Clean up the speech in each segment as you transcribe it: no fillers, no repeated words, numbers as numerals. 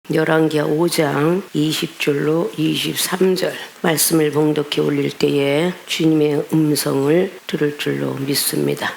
열왕기하 5장 20절로 23절 말씀을 봉독해 올릴 때에 주님의 음성을 들을 줄로 믿습니다.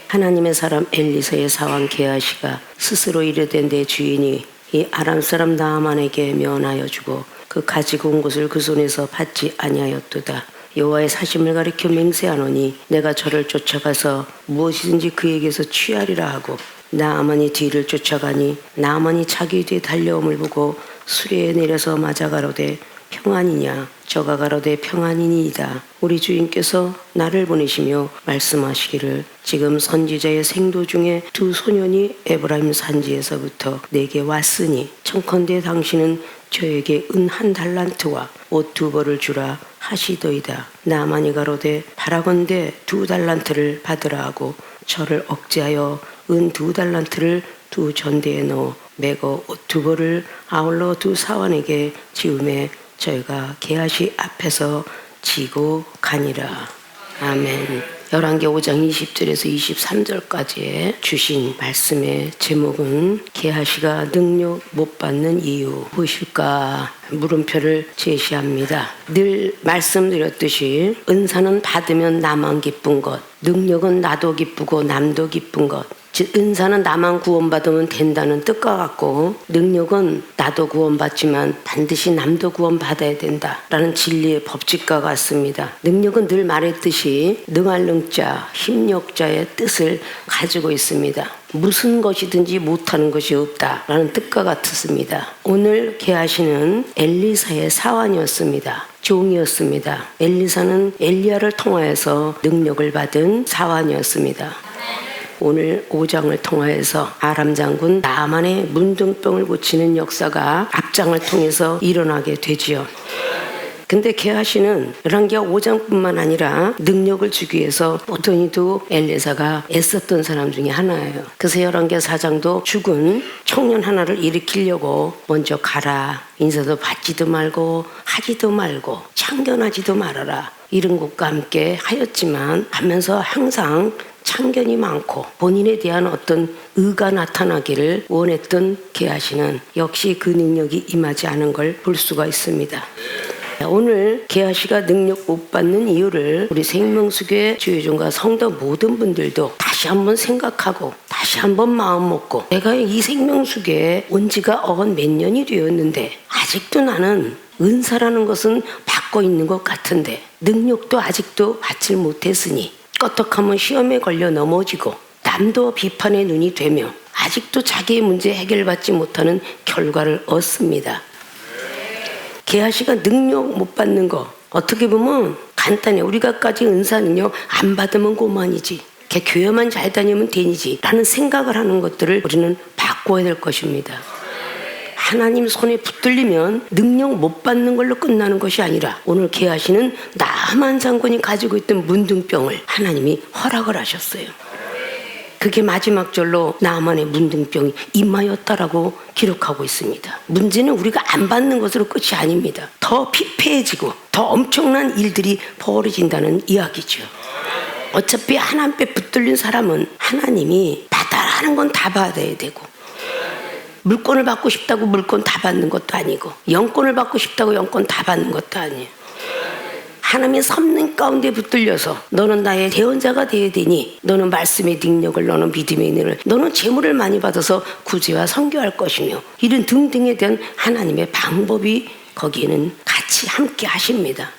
하나님의 사람 엘리사의 사환 게하시가 스스로 이르되 내 주인이 이 아람 사람 나아만에게 면하여 주고 그 가지고 온 것을 그 손에서 받지 아니하였도다. 여호와의 사심을 가리켜 맹세하노니 내가 저를 쫓아가서 무엇이든지 그에게서 취하리라 하고 나아만이 뒤를 쫓아가니 나아만이 자기 뒤에 달려옴을 보고 수레에 내려서 맞아 가로되 평안이냐? 저가 가로되 평안이니이다. 우리 주인께서 나를 보내시며 말씀하시기를 지금 선지자의 생도 중에 두 소년이 에브라임 산지에서부터 내게 왔으니 청컨대 당신은 저에게 은 1달란트와 옷 2벌을 주라 하시더이다. 나아만이 가로되 바라건대 2달란트를 받으라 하고 저를 억제하여 은 2달란트를 두 전대에 넣어 매거 옷 2벌을 아울러 두 사환에게 지음에 저희가 게하시 앞에서 지고 가니라. 아멘. 열왕기 5장 20절에서 23절까지의 주신 말씀의 제목은 게하시가 능력 못 받는 이유 무엇일까? 물음표를 제시합니다. 늘 말씀드렸듯이 은사는 받으면 나만 기쁜 것, 능력은 나도 기쁘고 남도 기쁜 것, 즉 은사는 나만 구원받으면 된다는 뜻과 같고 능력은 나도 구원받지만 반드시 남도 구원받아야 된다라는 진리의 법칙과 같습니다. 능력은 늘 말했듯이 능할 능자, 힘력자의 뜻을 가지고 있습니다. 무슨 것이든지 못하는 것이 없다라는 뜻과 같습니다. 오늘 게하시는 엘리사의 사환이었습니다. 종이었습니다. 엘리사는 엘리야를 통하여서 능력을 받은 사환이었습니다. 오늘 5장을 통하여서 아람 장군 나아만의 문둥병을 고치는 역사가 앞장을 통해서 일어나게 되지요. 근데 게하시는 열왕기하 5장뿐만 아니라 능력을 주기 위해서 어떤 이도 엘리사가 애썼던 사람 중에 하나예요. 그래서 열왕기하 4장도 죽은 청년 하나를 일으키려고 먼저 가라. 인사도 받지도 말고 하지도 말고 참견하지도 말아라. 이런 것과 함께 하였지만 하면서 항상 참견이 많고 본인에 대한 어떤 의가 나타나기를 원했던 게하시는 역시 그 능력이 임하지 않은 걸 볼 수가 있습니다. 오늘 게하시가 능력 못 받는 이유를 우리 생명수교회 주의종과 성도 모든 분들도 다시 한번 생각하고 다시 한번 마음 먹고 내가 이 생명수교회에 온 지가 몇 년이 되었는데 아직도 나는 은사라는 것은 받고 있는 것 같은데 능력도 아직도 받지 못했으니 껐떡하면 시험에 걸려 넘어지고 남도 비판의 눈이 되며 아직도 자기의 문제 해결받지 못하는 결과를 얻습니다. 게하시가 능력 못 받는 거 어떻게 보면 간단해. 우리가까지 은사는요 안 받으면 고만이지 걔 교회만 잘 다니면 되니지 라는 생각을 하는 것들을 우리는 바꿔야 될 것입니다. 하나님 손에 붙들리면 능력 못 받는 걸로 끝나는 것이 아니라 오늘 게하시는 나아만 장군이 가지고 있던 문둥병을 하나님이 허락을 하셨어요. 그게 마지막 절로 나아만의 문둥병이 임하였다라고 기록하고 있습니다. 문제는 우리가 안 받는 것으로 끝이 아닙니다. 더 피폐해지고 더 엄청난 일들이 벌어진다는 이야기죠. 어차피 하나님께 붙들린 사람은 하나님이 받아라는 건 다 받아야 되고 물권을 받고 싶다고 물권 다 받는 것도 아니고 영권을 받고 싶다고 영권 다 받는 것도 아니에요. 하나님의 섭리 가운데 붙들려서 너는 나의 대언자가 되어야 되니 너는 말씀의 능력을 너는 믿음의 은혜를 너는 재물을 많이 받아서 구제와 선교할 것이며 이런 등등에 대한 하나님의 방법이 거기에는 같이 함께 하십니다.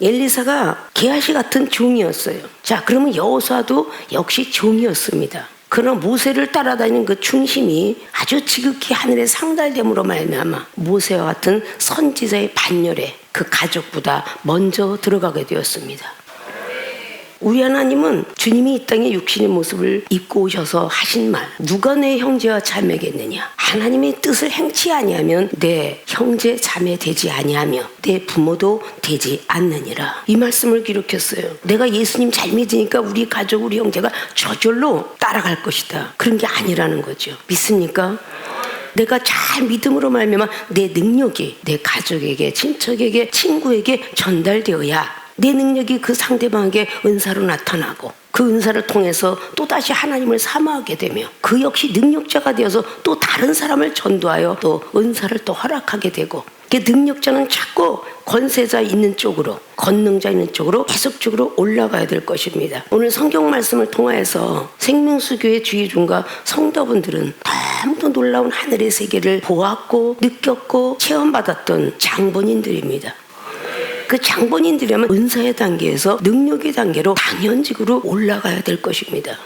엘리사가 게하시 같은 종이었어요. 자, 그러면 여호수아도 역시 종이었습니다. 그러나 모세를 따라다니는 그 충심이 아주 지극히 하늘에 상달됨으로 말미암아 모세와 같은 선지자의 반열에 그 가족보다 먼저 들어가게 되었습니다. 우리 하나님은 주님이 이 땅에 육신의 모습을 입고 오셔서 하신 말 누가 내 형제와 자매겠느냐 하나님의 뜻을 행치 아니하면 내 형제 자매 되지 아니하며 내 부모도 되지 않느니라 이 말씀을 기록했어요. 내가 예수님 잘 믿으니까 우리 가족 우리 형제가 저절로 따라갈 것이다 그런 게 아니라는 거죠. 믿습니까? 내가 잘 믿음으로 말미암아 내 능력이 내 가족에게 친척에게 친구에게 전달되어야 내 능력이 그 상대방에게 은사로 나타나고 그 은사를 통해서 또다시 하나님을 사모하게 되며 그 역시 능력자가 되어서 또 다른 사람을 전도하여 또 은사를 또 허락하게 되고, 그 능력자는 자꾸 권세자 있는 쪽으로, 권능자 있는 쪽으로 계속적으로 올라가야 될 것입니다. 오늘 성경 말씀을 통하여서 생명수교회 주의중과 성도분들은 너무도 놀라운 하늘의 세계를 보았고 느꼈고 체험받았던 장본인들입니다. 그 장본인들이라면 은사의 단계에서 능력의 단계로 당연직으로 올라가야 될 것입니다.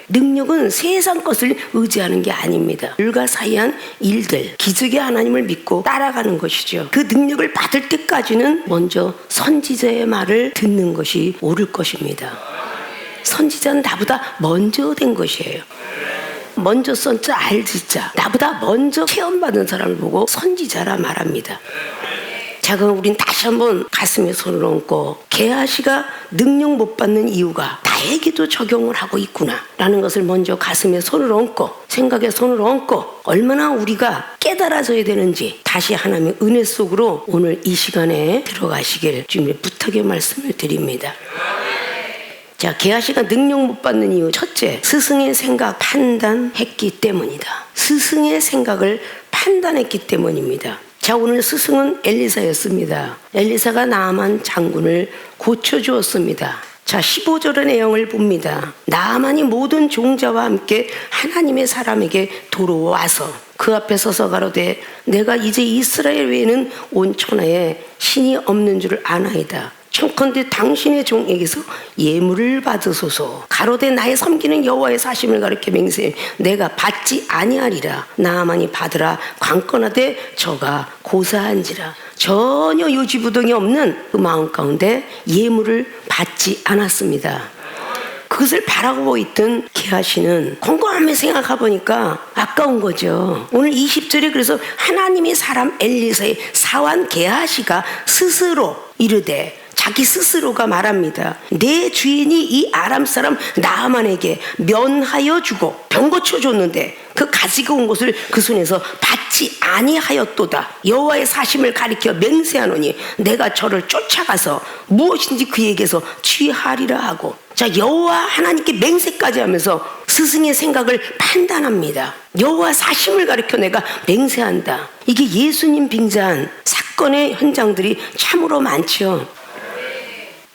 능력은 세상 것을 의지하는 게 아닙니다. 불가사의한 일들, 기적의 하나님을 믿고 따라가는 것이죠. 그 능력을 받을 때까지는 먼저 선지자의 말을 듣는 것이 옳을 것입니다. 선지자는 나보다 먼저 된 것이에요. 먼저 선자 알지자, 나보다 먼저 체험받은 사람을 보고 선지자라 말합니다. 자, 그럼 우린 다시 한번 가슴에 손을 얹고 게하시가 능력 못 받는 이유가 나에게도 적용을 하고 있구나 라는 것을 먼저 가슴에 손을 얹고 생각에 손을 얹고 얼마나 우리가 깨달아져야 되는지 다시 하나님의 은혜 속으로 오늘 이 시간에 들어가시길 주님의 부탁의 말씀을 드립니다. 자, 게하시가 능력 못 받는 이유, 첫째, 스승의 생각 판단했기 때문이다. 스승의 생각을 판단했기 때문입니다. 자, 오늘 스승은 엘리사였습니다. 엘리사가 나아만 장군을 고쳐주었습니다. 자, 15절의 내용을 봅니다. 나아만이 모든 종자와 함께 하나님의 사람에게 돌아와서 그 앞에 서서 가로되 내가 이제 이스라엘 외에는 온 천하에 신이 없는 줄을 아나이다. 청컨대 당신의 종에게서 예물을 받으소서. 가로되 나의 섬기는 여호와의 사심을 가리켜 맹세해 내가 받지 아니하리라. 나아만이 받으라 관건하되 저가 고사한지라. 전혀 요지부동이 없는 그 마음 가운데 예물을 받지 않았습니다. 그것을 바라고 있던 게하시는 곰곰이 생각해 보니까 아까운 거죠. 오늘 20절에 그래서 하나님의 사람 엘리사의 사환 게하시가 스스로 이르되, 자기 스스로가 말합니다. 내 주인이 이 아람 사람 나아만에게 면하여 주고 병 고쳐줬는데 그 가지고 온 것을 그 손에서 받지 아니하였도다. 여호와의 사심을 가리켜 맹세하노니 내가 저를 쫓아가서 무엇인지 그에게서 취하리라 하고, 자, 여호와 하나님께 맹세까지 하면서 스승의 생각을 판단합니다. 여호와 사심을 가리켜 내가 맹세한다. 이게 예수님 빙자한 사건의 현장들이 참으로 많죠.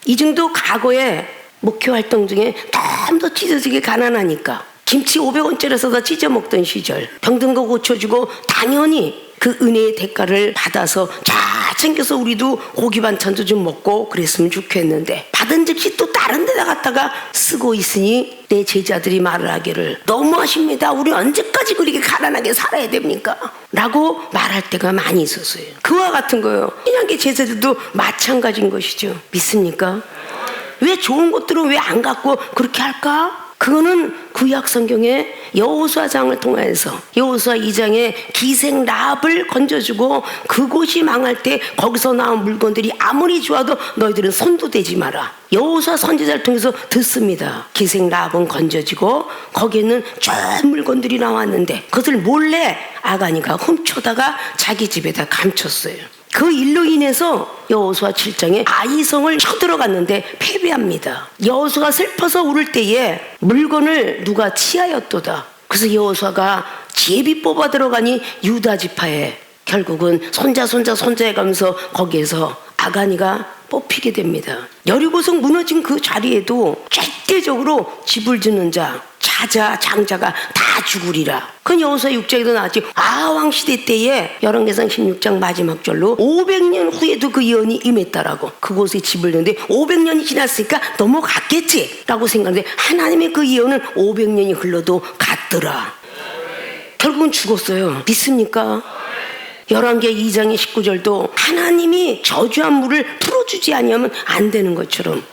이 정도 과거에 목회 활동 중에 너무 더 찢어지게 가난하니까 김치 500원짜리 사다 찢어 먹던 시절, 병든 거 고쳐주고 당연히 그 은혜의 대가를 받아서 잘 챙겨서 우리도 고기 반찬도 좀 먹고 그랬으면 좋겠는데 받은 즉시 또 다른 데다 갖다가 쓰고 있으니 내 제자들이 말을 하기를 너무하십니다. 우리 언제까지 그렇게 가난하게 살아야 됩니까? 라고 말할 때가 많이 있었어요. 그와 같은 거예요. 신약의 제자들도 마찬가지인 것이죠. 믿습니까? 왜 좋은 것들은 왜 안 갖고 그렇게 할까? 그거는 구약 성경의 여호수아장을 통해서 여호수아 2장에 기생 라합을 건져주고 그곳이 망할 때 거기서 나온 물건들이 아무리 좋아도 너희들은 손도 대지 마라. 여호수아 선지자를 통해서 듣습니다. 기생 라합은 건져지고 거기에는 좋은 물건들이 나왔는데 그것을 몰래 아가니가 훔쳐다가 자기 집에다 감췄어요. 그 일로 인해서 여호수아 7장에 아이성을 쳐들어갔는데 패배합니다. 여호수아가 슬퍼서 울을 때에 물건을 누가 취하였도다. 그래서 여호수아가 제비 뽑아 들어가니 유다 지파에 결국은 손자 해가면서 거기에서 아가니가 뽑히게 됩니다. 여리고성 무너진 그 자리에도 절대적으로 집을 짓는 자, 자자, 장자가 다 죽으리라. 그 여호수아 6장에도 나왔지. 아왕 시대 때에 열왕기상 16장 마지막 절로 500년 후에도 그 예언이 임했다라고. 그곳에 집을 짓는데 500년이 지났으니까 넘어갔겠지 라고 생각하는데 하나님의 그 예언은 500년이 흘러도 갔더라. 결국은 죽었어요. 믿습니까? 열왕기하 2장의 19절도 하나님이 저주한 물을 풀어주지 아니하면 안 되는 것처럼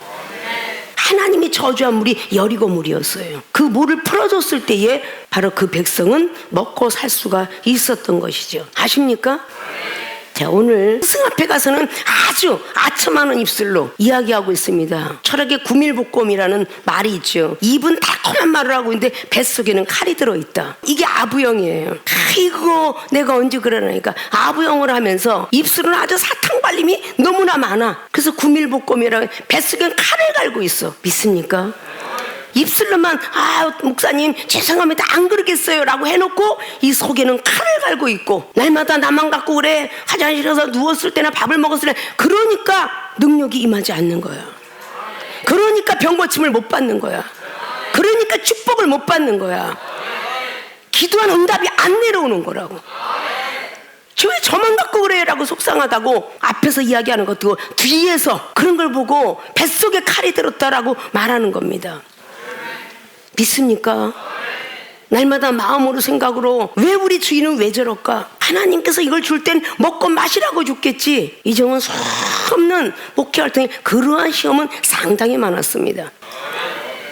하나님이 저주한 물이 여리고 물이었어요. 그 물을 풀어줬을 때에 바로 그 백성은 먹고 살 수가 있었던 것이죠. 아십니까? 자, 오늘 스승 앞에 가서는 아주 아첨하는 입술로 이야기하고 있습니다. 철학의 구밀복검이라는 말이 있죠. 입은 달콤한 말을 하고 있는데 뱃속에는 칼이 들어있다. 이게 아부형이에요. 아이고 내가 언제 그러나니까 아부형을 하면서 입술은 아주 사탕 발림이 너무나 많아. 그래서 구밀복검이라고 뱃속엔 칼을 갈고 있어. 믿습니까? 입술로만 목사님 죄송합니다 안 그러겠어요 라고 해놓고 이 속에는 칼을 갈고 있고 날마다 나만 갖고 그래 화장실에 가서 누웠을 때나 밥을 먹었을 때 그러니까 능력이 임하지 않는 거야. 그러니까 병고침을 못 받는 거야. 그러니까 축복을 못 받는 거야. 기도한 응답이 안 내려오는 거라고. 왜 저만 갖고 그래 라고 속상하다고 앞에서 이야기하는 것도 뒤에서 그런 걸 보고 뱃속에 칼이 들었다라고 말하는 겁니다. 믿습니까? 날마다 마음으로 생각으로 왜 우리 주인은 왜 저럴까? 하나님께서 이걸 줄 땐 먹고 마시라고 줬겠지. 이정은 수없는 목회 활동에 그러한 시험은 상당히 많았습니다.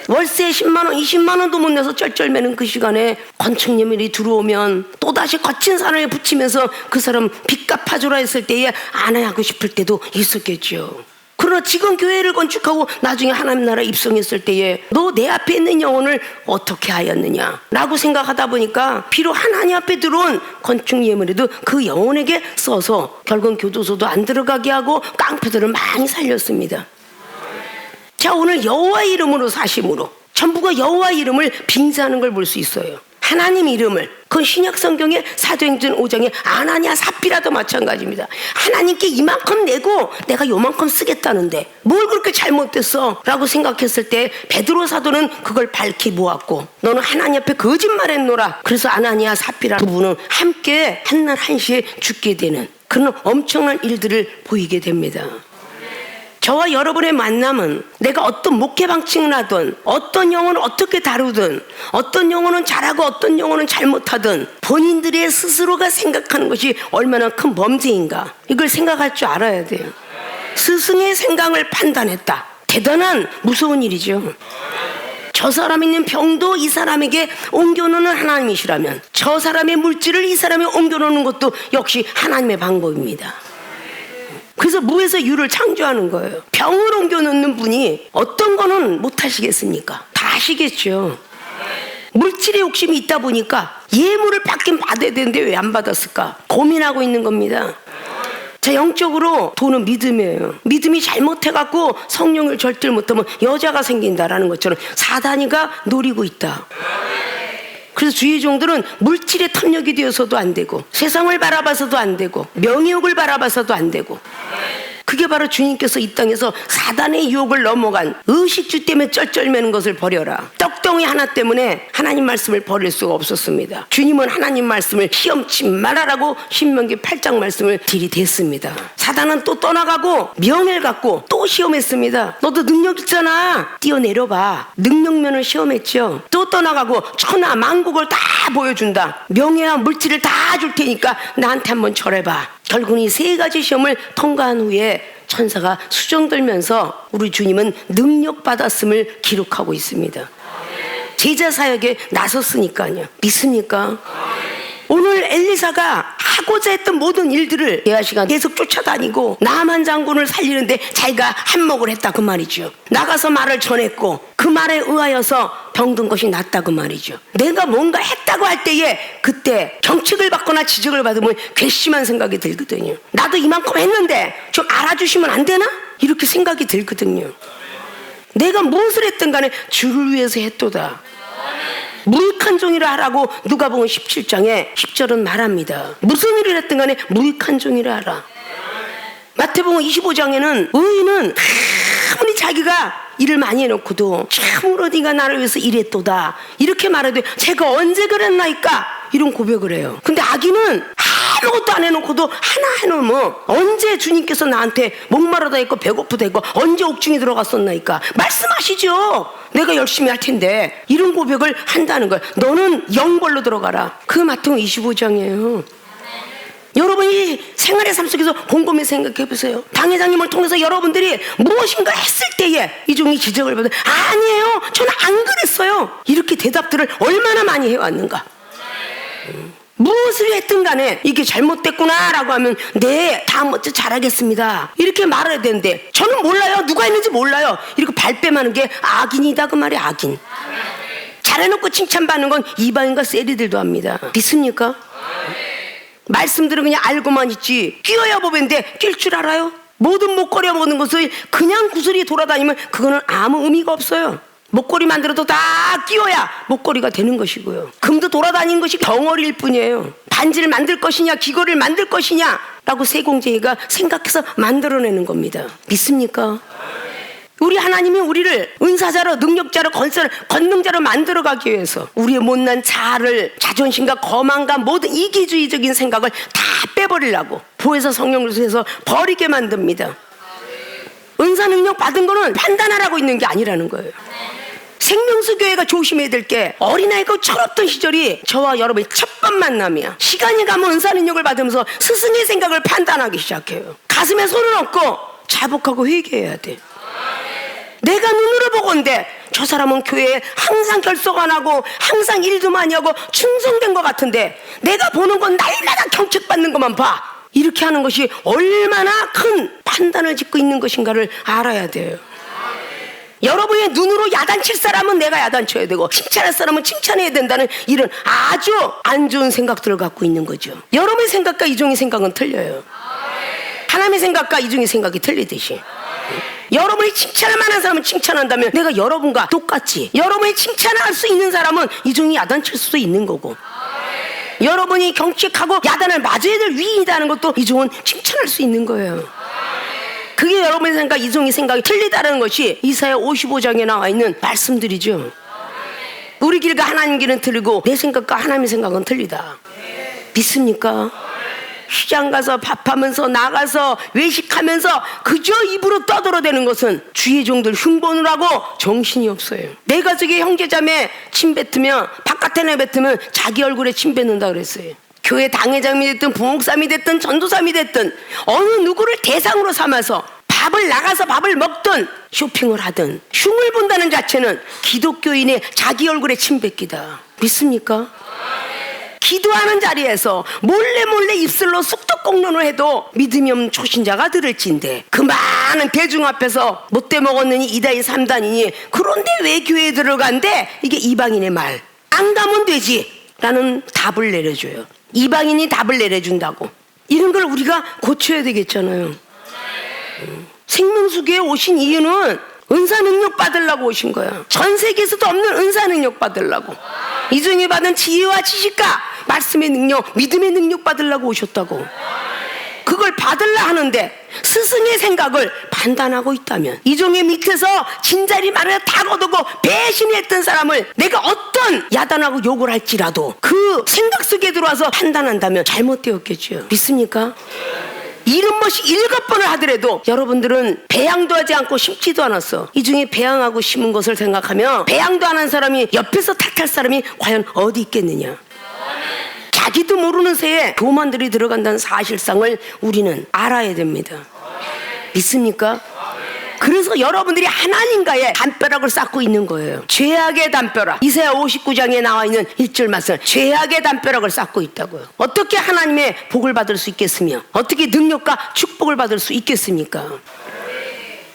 월세 10만 원, 20만 원도 못 내서 쩔쩔매는 그 시간에 건축예물이 들어오면 또다시 거친 산을 붙이면서 그 사람 빚 갚아주라 했을 때에 안 하고 싶을 때도 있었겠죠. 그러나 지금 교회를 건축하고 나중에 하나님 나라 입성했을 때에 너 내 앞에 있는 영혼을 어떻게 하였느냐 라고 생각하다 보니까 비록 하나님 앞에 들어온 건축예물에도 그 영혼에게 써서 결국은 교도소도 안 들어가게 하고 깡패들을 많이 살렸습니다. 자, 오늘 여호와의 이름으로 사심으로 전부가 여호와의 이름을 빙자하는 걸 볼 수 있어요. 하나님 이름을. 그건 신약 성경의 사도행전 5장의 아나니아 삽비라도 마찬가지입니다. 하나님께 이만큼 내고 내가 요만큼 쓰겠다는데 뭘 그렇게 잘못됐어? 라고 생각했을 때 베드로 사도는 그걸 밝히 보았고 너는 하나님 앞에 거짓말했노라. 그래서 아나니아 삽비라 두 분은 함께 한날 한시에 죽게 되는 그런 엄청난 일들을 보이게 됩니다. 저와 여러분의 만남은 내가 어떤 목회 방식을 하든 어떤 영혼을 어떻게 다루든 어떤 영혼은 잘하고 어떤 영혼은 잘못하든 본인들의 스스로가 생각하는 것이 얼마나 큰 범죄인가 이걸 생각할 줄 알아야 돼요. 스승의 생각을 판단했다. 대단한 무서운 일이죠. 저 사람이 있는 병도 이 사람에게 옮겨놓는 하나님이시라면 저 사람의 물질을 이 사람이 옮겨놓는 것도 역시 하나님의 방법입니다. 그래서 무에서 유를 창조하는 거예요. 병을 옮겨놓는 분이 어떤 거는 못 하시겠습니까? 다 하시겠죠. 물질에 욕심이 있다 보니까 예물을 받긴 받아야 되는데 왜 안 받았을까? 고민하고 있는 겁니다. 자, 영적으로 돈은 믿음이에요. 믿음이 잘못해갖고 성령을 절대를 못하면 여자가 생긴다라는 것처럼 사단이가 노리고 있다. 그래서 주의 종들은 물질에 탐욕이 되어서도 안 되고 세상을 바라봐서도 안 되고 명예욕을 바라봐서도 안 되고 그게 바로 주님께서 이 땅에서 사단의 유혹을 넘어간 의식주 때문에 쩔쩔매는 것을 버려라. 떡덩이 하나 때문에 하나님 말씀을 버릴 수가 없었습니다. 주님은 하나님 말씀을 시험치 말아라고 신명기 8장 말씀을 들이댔습니다. 사단은 또 떠나가고 명예를 갖고 또 시험했습니다. 너도 능력 있잖아. 뛰어내려봐. 능력면을 시험했죠. 또 떠나가고 천하 만국을 다 보여준다. 명예와 물질을 다 줄 테니까 나한테 한번 절해봐. 결국은 이 세 가지 시험을 통과한 후에 천사가 수정들면서 우리 주님은 능력 받았음을 기록하고 있습니다. 제자 사역에 나섰으니까요. 믿습니까? 오늘 엘리사가 하고자 했던 모든 일들을 게하시가 계속 쫓아다니고 나만 장군을 살리는데 자기가 한몫을 했다 그 말이죠. 나가서 말을 전했고 그 말에 의하여서 병든 것이 낫다 그 말이죠. 내가 뭔가 했다고 할 때에 그때 경책을 받거나 지적을 받으면 괘씸한 생각이 들거든요. 나도 이만큼 했는데 좀 알아주시면 안 되나? 이렇게 생각이 들거든요. 내가 무엇을 했든 간에 주를 위해서 했도다. 무익한 종이라 하라고 누가복음 17장에 10절은 말합니다. 무슨 일을 했든 간에 무익한 종이라 하라. 마태복음 25장에는 의인은 아무리 자기가 일을 많이 해놓고도 참으로 네가 나를 위해서 일했도다 이렇게 말해도 제가 언제 그랬나이까 이런 고백을 해요. 근데 악인은 아무것도 안 해놓고도 하나 해놓으면 언제 주님께서 나한테 목마르다 했고 배고프다 했고 언제 옥중에 들어갔었나이까 말씀하시죠. 내가 열심히 할 텐데 이런 고백을 한다는 거예요. 너는 영벌로 들어가라. 그 마태복음 25장이에요. 여러분이 생활의 삶 속에서 곰곰이 생각해 보세요. 당회장님을 통해서 여러분들이 무엇인가 했을 때에 이 종이 지적을 받아 아니에요 저는 안 그랬어요 이렇게 대답들을 얼마나 많이 해왔는가. 무엇을 했든 간에 이게 잘못됐구나 라고 하면 네 다음부터 잘하겠습니다 이렇게 말해야 되는데 저는 몰라요 누가 했는지 몰라요 이렇게 발뺌하는 게 악인이다 그 말이 악인. 잘해놓고 칭찬받는 건 이방인과 세리들도 합니다. 믿습니까? 말씀들은 그냥 알고만 있지 끼어야 보배인데 낄 줄 알아요? 모든 목걸이와 모든 것을 그냥 구슬이 돌아다니면 그거는 아무 의미가 없어요. 목걸이 만들어도 다 끼워야 목걸이가 되는 것이고요. 금도 돌아다니는 것이 덩어리일 뿐이에요. 반지를 만들 것이냐 귀걸이를 만들 것이냐 라고 세공쟁이가 생각해서 만들어내는 겁니다. 믿습니까? 우리 하나님이 우리를 은사자로 능력자로 권능자로 만들어가기 위해서 우리의 못난 자아를 자존심과 거만과 모든 이기주의적인 생각을 다 빼버리려고 보혜사 성령을 통해서 버리게 만듭니다. 은사 능력 받은 거는 판단하라고 있는 게 아니라는 거예요. 생명수 교회가 조심해야 될 게 어린아이가 철없던 시절이 저와 여러분의 첫 번 만남이야. 시간이 가면 은사 능력을 받으면서 스승의 생각을 판단하기 시작해요. 가슴에 손을 얹고 자복하고 회개해야 돼. 내가 눈으로 보건대 저 사람은 교회에 항상 결석 안 하고 항상 일도 많이 하고 충성된 것 같은데 내가 보는 건 날마다 경책받는 것만 봐. 이렇게 하는 것이 얼마나 큰 판단을 짓고 있는 것인가를 알아야 돼요. 여러분의 눈으로 야단칠 사람은 내가 야단쳐야 되고 칭찬할 사람은 칭찬해야 된다는 이런 아주 안 좋은 생각들을 갖고 있는 거죠. 여러분의 생각과 이종의 생각은 틀려요. 하나님의 생각과 이종의 생각이 틀리듯이 여러분이 칭찬할 만한 사람은 칭찬한다면 내가 여러분과 똑같이 여러분이 칭찬할 수 있는 사람은 이종이 야단칠 수도 있는 거고 여러분이 경책하고 야단을 맞아야 될 위인이라는 것도 이종은 칭찬할 수 있는 거예요. 그게 여러분의 생각, 이종의 생각이 틀리다는 것이 이사야 55장에 나와 있는 말씀들이죠. 우리 길과 하나님 길은 틀리고 내 생각과 하나님의 생각은 틀리다. 믿습니까? 시장 가서 밥하면서 나가서 외식하면서 그저 입으로 떠들어대는 것은 주의 종들 흉보는 하고 정신이 없어요. 내 가족의 형제자매 침 뱉으면 바깥에 내뱉으면 자기 얼굴에 침 뱉는다 그랬어요. 교회 당회장이 됐든 부목사님이 됐든 전도사님이 됐든 어느 누구를 대상으로 삼아서 밥을 나가서 밥을 먹든 쇼핑을 하든 흉을 본다는 자체는 기독교인의 자기 얼굴에 침 뱉기다. 믿습니까? 기도하는 자리에서 몰래 입술로 쑥덕공론을 해도 믿음이 없는 초신자가 들을진데 그 많은 대중 앞에서 못돼 먹었느니 2단이 3단이니 그런데 왜 교회에 들어간대? 이게 이방인의 말. 안 가면 되지 라는 답을 내려줘요. 이방인이 답을 내려준다고. 이런 걸 우리가 고쳐야 되겠잖아요. 생명수교에 오신 이유는 은사 능력 받으려고 오신 거야. 전 세계에서도 없는 은사 능력 받으려고. 이종이 받은 지혜와 지식과 말씀의 능력, 믿음의 능력 받으려고 오셨다고. 그걸 받으려 하는데 스승의 생각을 판단하고 있다면 이종의 밑에서 진자리 말을 다 거두고 배신했던 사람을 내가 어떤 야단하고 욕을 할지라도 그 생각 속에 들어와서 판단한다면 잘못되었겠죠. 믿습니까? 이런 것이 7번을 하더라도 여러분들은 배양도 하지 않고 심지도 않았어. 이 중에 배양하고 심은 것을 생각하면 배양도 안 한 사람이 옆에서 탓할 사람이 과연 어디 있겠느냐. 자기도 모르는 새에 교만들이 들어간다는 사실상을 우리는 알아야 됩니다. 믿습니까? 그래서 여러분들이 하나님과의 담벼락을 쌓고 있는 거예요. 죄악의 담벼락. 이사야 59장에 나와 있는 1절 말씀. 죄악의 담벼락을 쌓고 있다고요. 어떻게 하나님의 복을 받을 수 있겠으며 어떻게 능력과 축복을 받을 수 있겠습니까?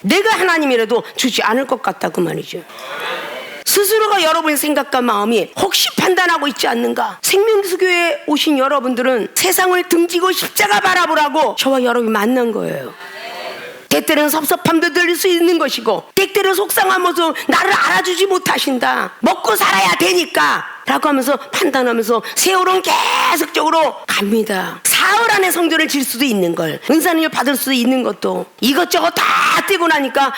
내가 하나님이라도 주지 않을 것 같다 그 말이죠. 스스로가 여러분의 생각과 마음이 혹시 판단하고 있지 않는가? 생명수교에 오신 여러분들은 세상을 등지고 십자가 바라보라고 저와 여러분이 만난 거예요. 때때는 섭섭함도 들릴 수 있는 것이고 때때는 속상하면서 나를 알아주지 못하신다. 먹고 살아야 되니까 라고 하면서 판단하면서 세월은 계속적으로 갑니다. 사흘 안에 성전을 질 수도 있는 걸 은사능을 받을 수도 있는 것도 이것저것 다 떼고 나니까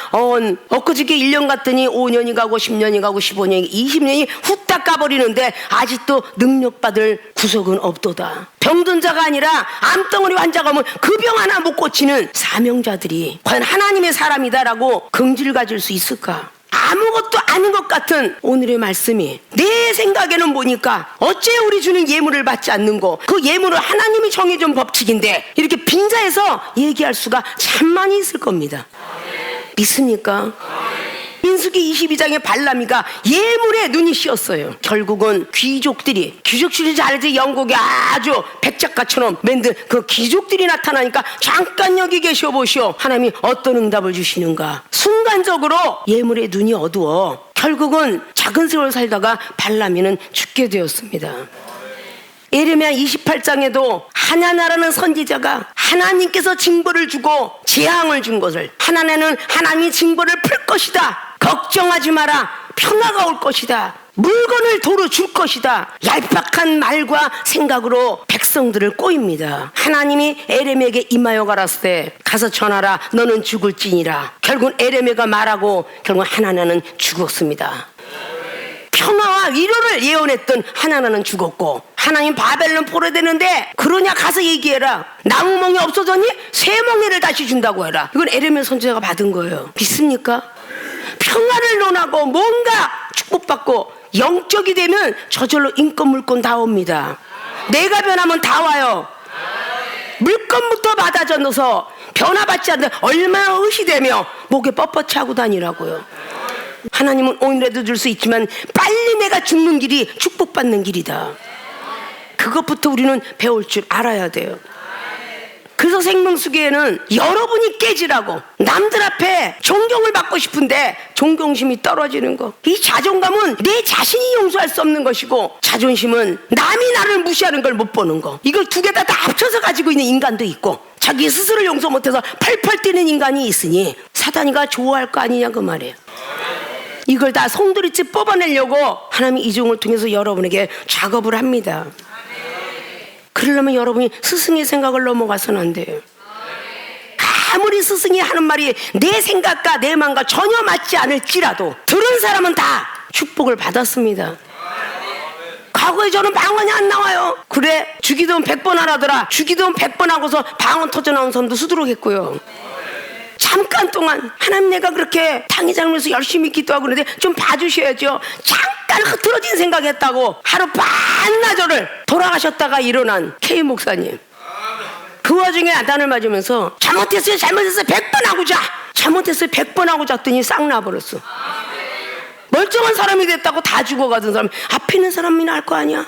엊그저께 1년 갔더니 5년이 가고 10년이 가고 15년이 20년이 후딱 가버리는데 아직도 능력받을 구석은 없도다. 병든 자가 아니라 암덩어리 환자가 오면 그 병 하나 못 고치는 사명자들이 과연 하나님의 사람이다라고 긍지를 가질 수 있을까? 아무것도 아닌 것 같은 오늘의 말씀이 내 생각에는 보니까 어째 우리 주는 예물을 받지 않는고 그 예물은 하나님이 정해준 법칙인데 이렇게 빈자에서 얘기할 수가 참 많이 있을 겁니다. 믿습니까? 민수기 22장의 발람이가 예물에 눈이 씌었어요. 결국은 귀족들이 잘지 영국에 아주 백작가처럼 만든 그 귀족들이 나타나니까 잠깐 여기 계셔 보시오. 하나님이 어떤 응답을 주시는가. 순간적으로 예물의 눈이 어두워 결국은 작은 세월 살다가 발람이는 죽게 되었습니다. 예레미야 28장에도 하나나라는 선지자가 하나님께서 징벌을 주고 재앙을 준 것을 하나나는 하나님이 징벌을 풀 것이다. 걱정하지 마라. 평화가 올 것이다. 물건을 도로 줄 것이다. 얄팍한 말과 생각으로 백성들을 꼬입니다. 하나님이 에레미야에게 임하여 가라스 때 가서 전하라 너는 죽을지니라. 결국 에레미야가 말하고 결국 하나나는 죽었습니다. 평화와 위로를 예언했던 하나나는 죽었고 하나님 바벨론 포로되는데 그러냐 가서 얘기해라. 나무멍이 없어졌니? 쇠멍이를 다시 준다고 해라. 이건 에레미야 선지자가 받은 거예요. 믿습니까? 평화를 논하고 뭔가 축복받고 영적이 되면 저절로 인권 물권 다 옵니다. 내가 변하면 다 와요. 물건부터 받아져 넣어서 변화받지 않는데 얼마나 의시되며 목에 뻣뻣이 하고 다니라고요. 하나님은 오늘에도 줄 수 있지만 빨리 내가 죽는 길이 축복받는 길이다. 그것부터 우리는 배울 줄 알아야 돼요. 그래서 생명수계에는 여러분이 깨지라고 남들 앞에 존경을 받고 싶은데 존경심이 떨어지는 거. 이 자존감은 내 자신이 용서할 수 없는 것이고 자존심은 남이 나를 무시하는 걸 못 보는 거. 이걸 두 개 다 합쳐서 가지고 있는 인간도 있고 자기 스스로 용서 못해서 펄펄 뛰는 인간이 있으니 사단이가 좋아할 거 아니냐 그 말이에요. 이걸 다 송두리째 뽑아내려고 하나님이 이 종을 통해서 여러분에게 작업을 합니다. 그러려면 여러분이 스승의 생각을 넘어가서는 안 돼요. 아무리 스승이 하는 말이 내 생각과 내 마음과 전혀 맞지 않을지라도 들은 사람은 다 축복을 받았습니다. 과거에 저는 방언이 안 나와요. 그래 주기도문 100번 하라더라. 주기도문 100번 하고서 방언 터져 나온 사람도 수두룩했고요. 잠깐 동안 하나님 내가 그렇게 당회장면서 열심히 기도하고 그러는데 좀 봐주셔야죠. 잠깐 흐트러진 생각했다고 하루 반나절을 돌아가셨다가 일어난 K 목사님. 그 와중에 아단을 맞으면서 잘못했어요 100번 하고 자. 잘못했어요 100번 하고 잤더니 싹 나버렸어. 멀쩡한 사람이 됐다고 다 죽어가던 사람 앞에 있는 사람이나 할 거 아니야.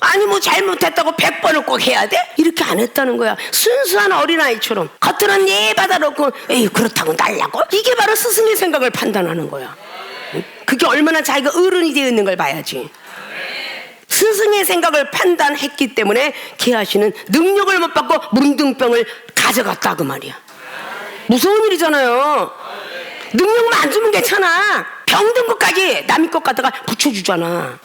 아니 뭐 잘못했다고 100번을 꼭 해야 돼? 이렇게 안 했다는 거야. 순수한 어린아이처럼 겉으로는 예 받아놓고 에이 그렇다고 날라고. 이게 바로 스승의 생각을 판단하는 거야. 그게 얼마나 자기가 어른이 되어 있는 걸 봐야지. 스승의 생각을 판단했기 때문에 게하시는 능력을 못 받고 문둥병을 가져갔다 그 말이야. 무서운 일이잖아요. 능력만 안 주면 괜찮아. 병든 것까지 남의 것 갖다가 붙여주잖아.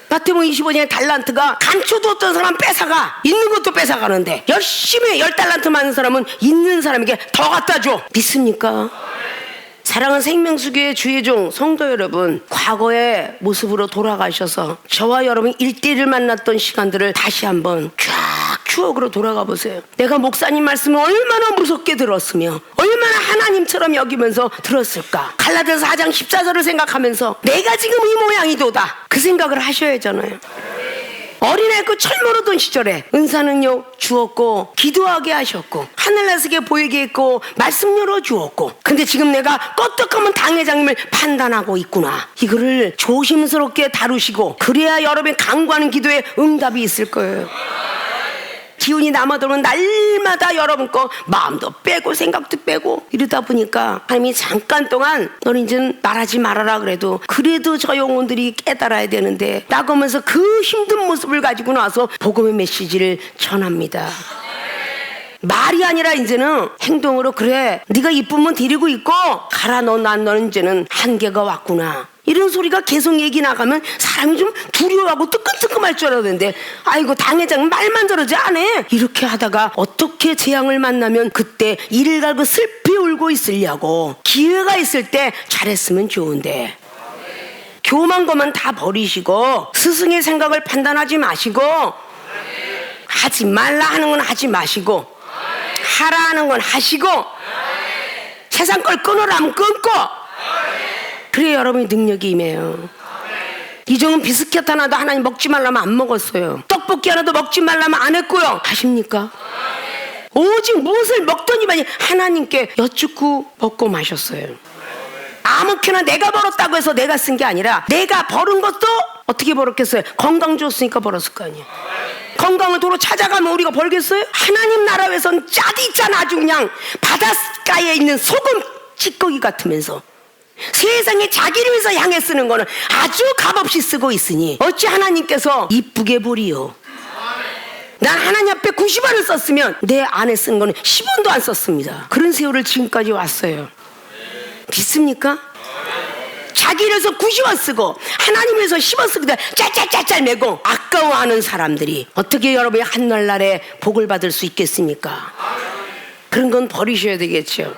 마태복음 25장에 달란트가 간초도 어떤 사람 뺏어가 있는 것도 뺏어가는데 열심히 10달란트 많은 사람은 있는 사람에게 더 갖다 줘. 믿습니까? 사랑하는 생명수교의 주의종 성도 여러분, 과거의 모습으로 돌아가셔서 저와 여러분이 1대1을 만났던 시간들을 다시 한번 쫙 추억으로 돌아가 보세요. 내가 목사님 말씀을 얼마나 무섭게 들었으며 얼마나 하나님처럼 여기면서 들었을까. 갈라디아서 4장 14절을 생각하면서 내가 지금 이 모양이도다 그 생각을 하셔야 하잖아요. 어린애 그 철모르던 시절에 은사능력 주었고 기도하게 하셨고 하늘나스게 보이게 했고 말씀 열어주었고 근데 지금 내가 껐떡하면 당회장님을 판단하고 있구나. 이거를 조심스럽게 다루시고 그래야 여러분이 간구하는 기도에 응답이 있을 거예요. 기운이 남아도는 날마다 여러분 거 마음도 빼고 생각도 빼고 이러다 보니까 하나님이 잠깐 동안 너는 이제 말하지 말아라 그래도 저 영혼들이 깨달아야 되는데 나가면서 그 힘든 모습을 가지고 나와서 복음의 메시지를 전합니다. 말이 아니라 이제는 행동으로 그래 네가 이쁘면 데리고 있고 가라 너는 이제는 한계가 왔구나. 이런 소리가 계속 얘기 나가면 사람이 좀 두려워하고 뜨끔뜨끔할 줄 알았는데 아이고 당회장 말만 들어지 안 해. 이렇게 하다가 어떻게 재앙을 만나면 그때 이를 갈고 슬피 울고 있으려고. 기회가 있을 때 잘했으면 좋은데 교만 것만 다 버리시고 스승의 생각을 판단하지 마시고 하지 말라 하는 건 하지 마시고 하라 하는 건 하시고 세상 걸 끊으라 하면 끊고 그래 여러분이 능력이 임해요. 이종은 비스켓 하나도 하나님 먹지 말라면 안 먹었어요. 떡볶이 하나도 먹지 말라면 안 했고요. 하십니까? 오직 무엇을 먹더니만 하나님께 여쭙고 먹고 마셨어요. 아무렇게나 내가 벌었다고 해서 내가 쓴 게 아니라 내가 벌은 것도 어떻게 벌었겠어요? 건강 줬으니까 벌었을 거 아니에요. 건강을 도로 찾아가면 우리가 벌겠어요? 하나님 나라에선 짜디 있잖아. 아주 그냥 바닷가에 있는 소금 찌꺼기 같으면서 세상에 자기를 위해서 향해 쓰는 거는 아주 값없이 쓰고 있으니 어찌 하나님께서 이쁘게 보리요. 난 하나님 앞에 90원을 썼으면 내 안에 쓴 거는 10원도 안 썼습니다. 그런 세월을 지금까지 왔어요. 믿습니까? 잘 자기 일에서 90원 쓰고 하나님에서 10원 쓰고 짤짤짤짤 매고 아까워하는 사람들이 어떻게 여러분이 한날날에 복을 받을 수 있겠습니까? 그런 건 버리셔야 되겠죠.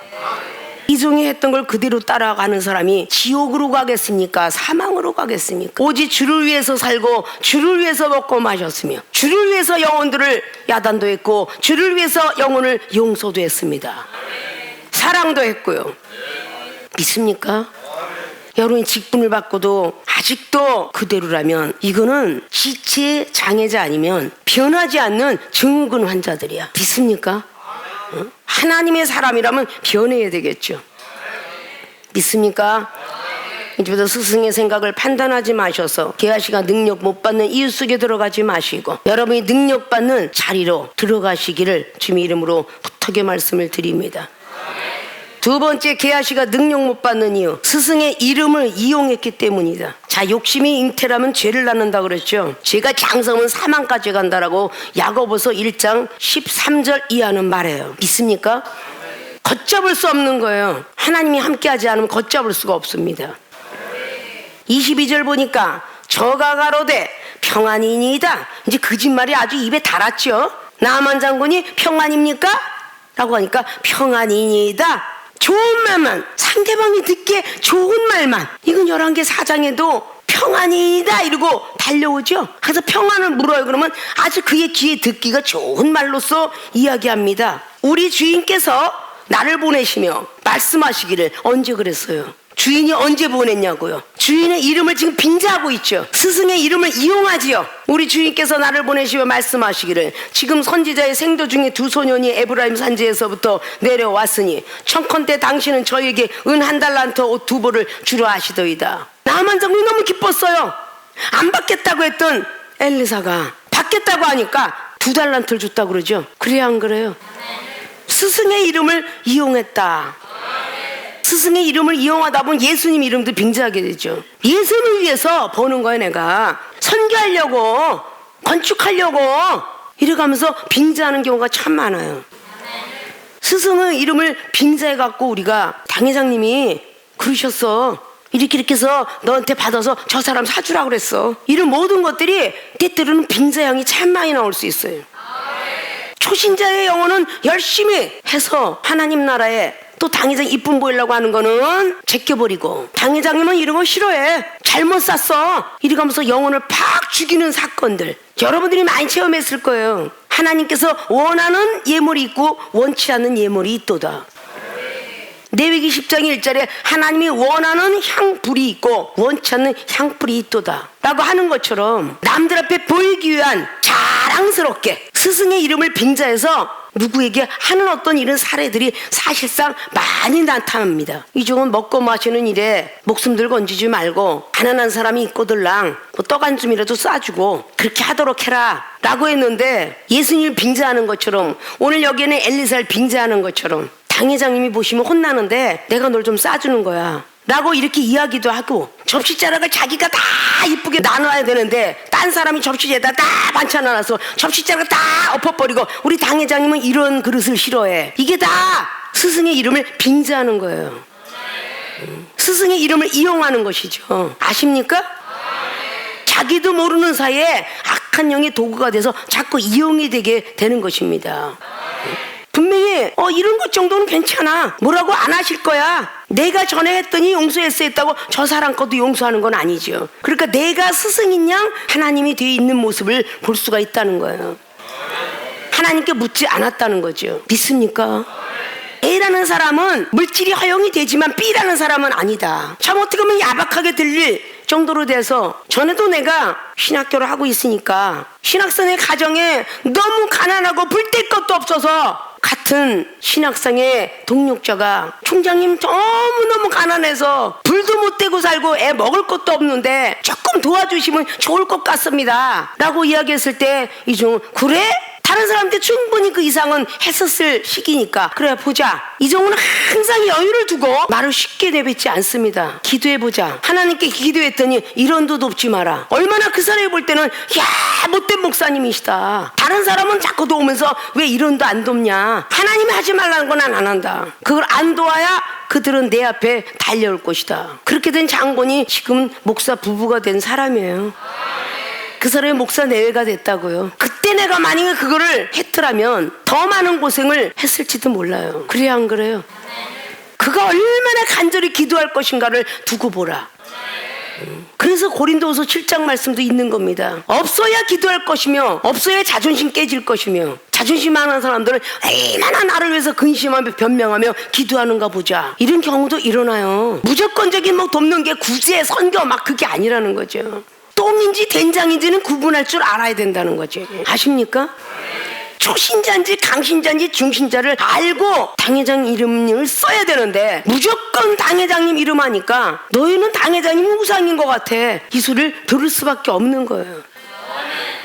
이종이 했던 걸 그대로 따라가는 사람이 지옥으로 가겠습니까? 사망으로 가겠습니까? 오직 주를 위해서 살고 주를 위해서 먹고 마셨으며 주를 위해서 영혼들을 야단도 했고 주를 위해서 영혼을 용서도 했습니다. 사랑도 했고요. 믿습니까? 여러분이 직분을 받고도 아직도 그대로라면 이거는 지체 장애자 아니면 변하지 않는 증후군 환자들이야. 믿습니까? 하나님의 사람이라면 변해야 되겠죠. 믿습니까? 이제부터 스승의 생각을 판단하지 마셔서 게하시가 능력 못 받는 이유 속에 들어가지 마시고 여러분이 능력 받는 자리로 들어가시기를 주님의 이름으로 부탁의 말씀을 드립니다. 두 번째, 게하시가 능력 못 받는 이유, 스승의 이름을 이용했기 때문이다. 자, 욕심이 잉태라면 죄를 낳는다 그랬죠. 죄가 장성은 사망까지 간다라고 야고보서 1장 13절 이하는 말해요. 믿습니까? 걷잡을 수 없는 거예요. 하나님이 함께하지 않으면 걷잡을 수가 없습니다. 22절 보니까 저가 가로되 평안이니이다. 이제 거짓말이 아주 입에 달았죠. 나만 장군이 평안입니까? 라고 하니까 평안이니이다. 좋은 말만, 상대방이 듣기에 좋은 말만. 이건 11개 사장에도 평안이다 이러고 달려오죠. 그래서 평안을 물어요. 그러면 아주 그의 귀에 듣기가 좋은 말로써 이야기합니다. 우리 주인께서 나를 보내시며 말씀하시기를 언제 그랬어요? 주인이 언제 보냈냐고요? 주인의 이름을 지금 빙자하고 있죠. 스승의 이름을 이용하지요. 우리 주인께서 나를 보내시며 말씀하시기를 지금 선지자의 생도 중에 두 소년이 에브라임 산지에서부터 내려왔으니 청컨대 당신은 저에게 은 1달란트 옷 2벌을 주려 하시더이다. 나만 장군이 너무 기뻤어요. 안 받겠다고 했던 엘리사가 받겠다고 하니까 2달란트를 줬다고 그러죠. 그래야 안 그래요? 스승의 이름을 이용했다. 스승의 이름을 이용하다 보면 예수님 이름도 빙자하게 되죠. 예수님을 위해서 버는 거야. 내가 선교하려고 건축하려고 이래가면서 빙자하는 경우가 참 많아요. 스승의 이름을 빙자해갖고 우리가 당회장님이 그러셨어. 이렇게 해서 너한테 받아서 저 사람 사주라고 그랬어. 이런 모든 것들이 때때로는 빙자형이 참 많이 나올 수 있어요. 초신자의 영혼은 열심히 해서 하나님 나라에 또 당회장 이쁨 보이려고 하는 거는 제껴버리고 당회장님은 이런 거 싫어해. 잘못 샀어. 이러면서 영혼을 팍 죽이는 사건들 여러분들이 많이 체험했을 거예요. 하나님께서 원하는 예물이 있고 원치 않는 예물이 있도다. 레위기 10장 1절에 하나님이 원하는 향불이 있고 원치 않는 향불이 있도다 라고 하는 것처럼 남들 앞에 보이기 위한 자랑스럽게 스승의 이름을 빙자해서 누구에게 하는 어떤 이런 사례들이 사실상 많이 나타납니다. 이종은 먹고 마시는 일에 목숨들 건지지 말고 가난한 사람이 있거들랑 떡 한 줌이라도 싸주고 그렇게 하도록 해라 라고 했는데 예수님을 빙자하는 것처럼 오늘 여기에는 엘리사를 빙자하는 것처럼 당회장님이 보시면 혼나는데 내가 널 좀 싸주는 거야 라고 이렇게 이야기도 하고 접시자락을 자기가 다 이쁘게 나눠야 되는데 딴 사람이 접시에다 다 반찬 나눠서 접시자락을 다 엎어버리고 우리 당회장님은 이런 그릇을 싫어해. 이게 다 스승의 이름을 빙자하는 거예요. 스승의 이름을 이용하는 것이죠. 아십니까? 자기도 모르는 사이에 악한 영의 도구가 돼서 자꾸 이용이 되게 되는 것입니다. 분명히 이런 것 정도는 괜찮아. 뭐라고 안 하실 거야. 내가 전에 했더니 용서했어 했다고 저 사람 것도 용서하는 건 아니죠. 그러니까 내가 스승인 양 하나님이 되어 있는 모습을 볼 수가 있다는 거예요. 하나님께 묻지 않았다는 거죠. 믿습니까? A라는 사람은 물질이 허용이 되지만 B라는 사람은 아니다. 참 어떻게 보면 야박하게 들릴 정도로 돼서 전에도 내가 신학교를 하고 있으니까 신학생의 가정에 너무 가난하고 불 뗄 것도 없어서 같은 신학생의 동력자가 총장님 너무너무 가난해서 불도 못 떼고 살고 애 먹을 것도 없는데 조금 도와주시면 좋을 것 같습니다 라고 이야기했을 때 이종은 그래? 다른 사람한테 충분히 그 이상은 했었을 시기니까 그래 보자. 이정우는 항상 여유를 두고 말을 쉽게 내뱉지 않습니다. 기도해보자. 하나님께 기도했더니 이런도도 없지 마라. 얼마나 그 사람이 볼 때는 야 못된 목사님이시다. 다른 사람은 자꾸 도우면서 왜 이런도 안 돕냐. 하나님이 하지 말라는 건 안 한다. 그걸 안 도와야 그들은 내 앞에 달려올 것이다. 그렇게 된 장본이 지금 목사 부부가 된 사람이에요. 그 사람이 목사 내외가 됐다고요. 그때 내가 만약에 그거를 했더라면 더 많은 고생을 했을지도 몰라요. 그래 안 그래요? 그가 얼마나 간절히 기도할 것인가를 두고 보라. 그래서 고린도후서 7장 말씀도 있는 겁니다. 없어야 기도할 것이며 없어야 자존심 깨질 것이며 자존심 많은 사람들은 얼마나 나를 위해서 근심하며 변명하며 기도하는가 보자. 이런 경우도 일어나요. 무조건적인 뭐 돕는 게 구제, 선교 막 그게 아니라는 거죠. 똥인지 된장인지는 구분할 줄 알아야 된다는 거죠. 아십니까? 초신자인지 강신자인지 중신자를 알고 당회장 이름을 써야 되는데 무조건 당회장님 이름 하니까 너희는 당회장님 우상인 것 같아. 이 소리를 들을 수밖에 없는 거예요.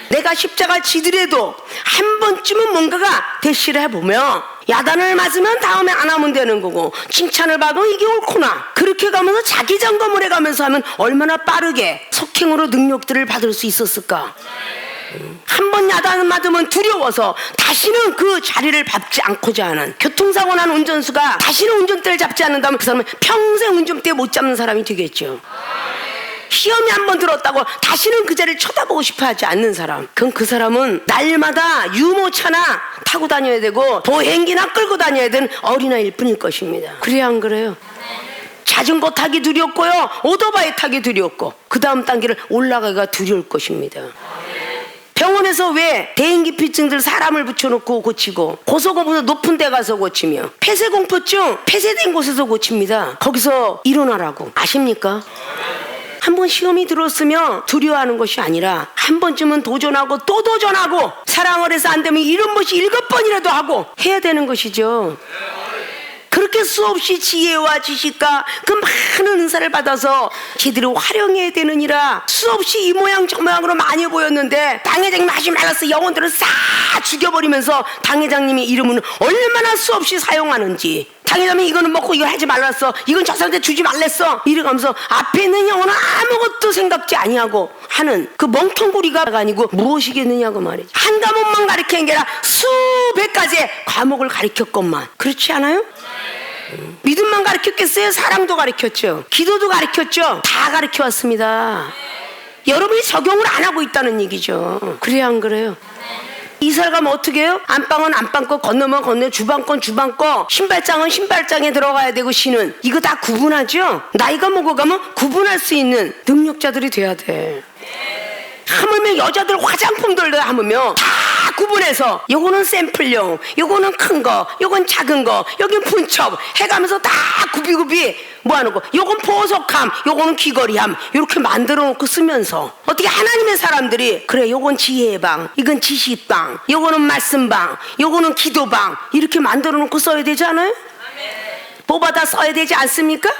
내가 십자가 지더라도 한 번쯤은 뭔가가 대시를 해보며 야단을 맞으면 다음에 안 하면 되는 거고 칭찬을 받으면 이게 옳구나. 그렇게 가면서 자기 점검을 해가면서 하면 얼마나 빠르게 속행으로 능력들을 받을 수 있었을까. 한 번 야단을 맞으면 두려워서 다시는 그 자리를 밟지 않고자 하는 교통사고 난 운전수가 다시는 운전대를 잡지 않는다면 그 사람은 평생 운전대 못 잡는 사람이 되겠죠. 시험이 한 번 들었다고 다시는 그 자리를 쳐다보고 싶어 하지 않는 사람, 그럼 그 사람은 날마다 유모차나 타고 다녀야 되고 보행기나 끌고 다녀야 되는 어린아이일 뿐일 것입니다. 그래야 안 그래요? 자전거 타기 두렵고요, 오토바이 타기 두렵고 그 다음 단계를 올라가기가 두려울 것입니다. 병원에서 왜 대인기피증들 사람을 붙여놓고 고치고 고소공포증 높은 데 가서 고치며 폐쇄공포증 폐쇄된 곳에서 고칩니다. 거기서 일어나라고. 아십니까? 한 번 시험이 들었으면 두려워하는 것이 아니라 한 번쯤은 도전하고 또 도전하고 사랑을 해서 안 되면 이런 것이 7번이라도 하고 해야 되는 것이죠. 그렇게 수없이 지혜와 지식과 그 많은 은사를 받아서 제대로 활용해야 되느니라. 수없이 이 모양 저 모양으로 많이 보였는데 당회장님 하지 말았어 영혼들을 싹 죽여버리면서 당회장님의 이름은 얼마나 수없이 사용하는지, 당회장님이 이거는 먹고 이거 하지 말랐어, 이건 저 사람한테 주지 말랬어, 이래가면서 앞에 있는 영혼은 아무것도 생각지 아니하고 하는 그 멍텅구리가 아니고 무엇이겠느냐고 말이지. 한 과목만 가르치는 게 아니라 수백 가지의 과목을 가르쳤건만. 그렇지 않아요? 믿음만 가르쳤겠어요? 사랑도 가르쳤죠, 기도도 가르쳤죠. 다 가르쳐왔습니다. 여러분이 적용을 안 하고 있다는 얘기죠. 그래야 안 그래요? 이사를 가면 어떻게 해요? 안방은 안방 거, 건너면 건너, 주방 건 주방 거, 신발장은 신발장에 들어가야 되고, 신은 이거 다 구분하죠? 나이가 먹어가면 구분할 수 있는 능력자들이 돼야 돼. 하물며 여자들 화장품들도 하물며 다 구분해서 요거는 샘플용, 요거는 큰 거, 요건 작은 거, 여긴 분첩 해가면서 다 구비구비 뭐하는 거, 요건 보석함, 요거는 귀걸이함, 이렇게 만들어 놓고 쓰면서 어떻게 하나님의 사람들이 그래 요건 지혜의 방, 이건 지식방, 요거는 말씀방, 요거는 기도방 이렇게 만들어 놓고 써야 되지 않아요? 뽑아다 써야 되지 않습니까?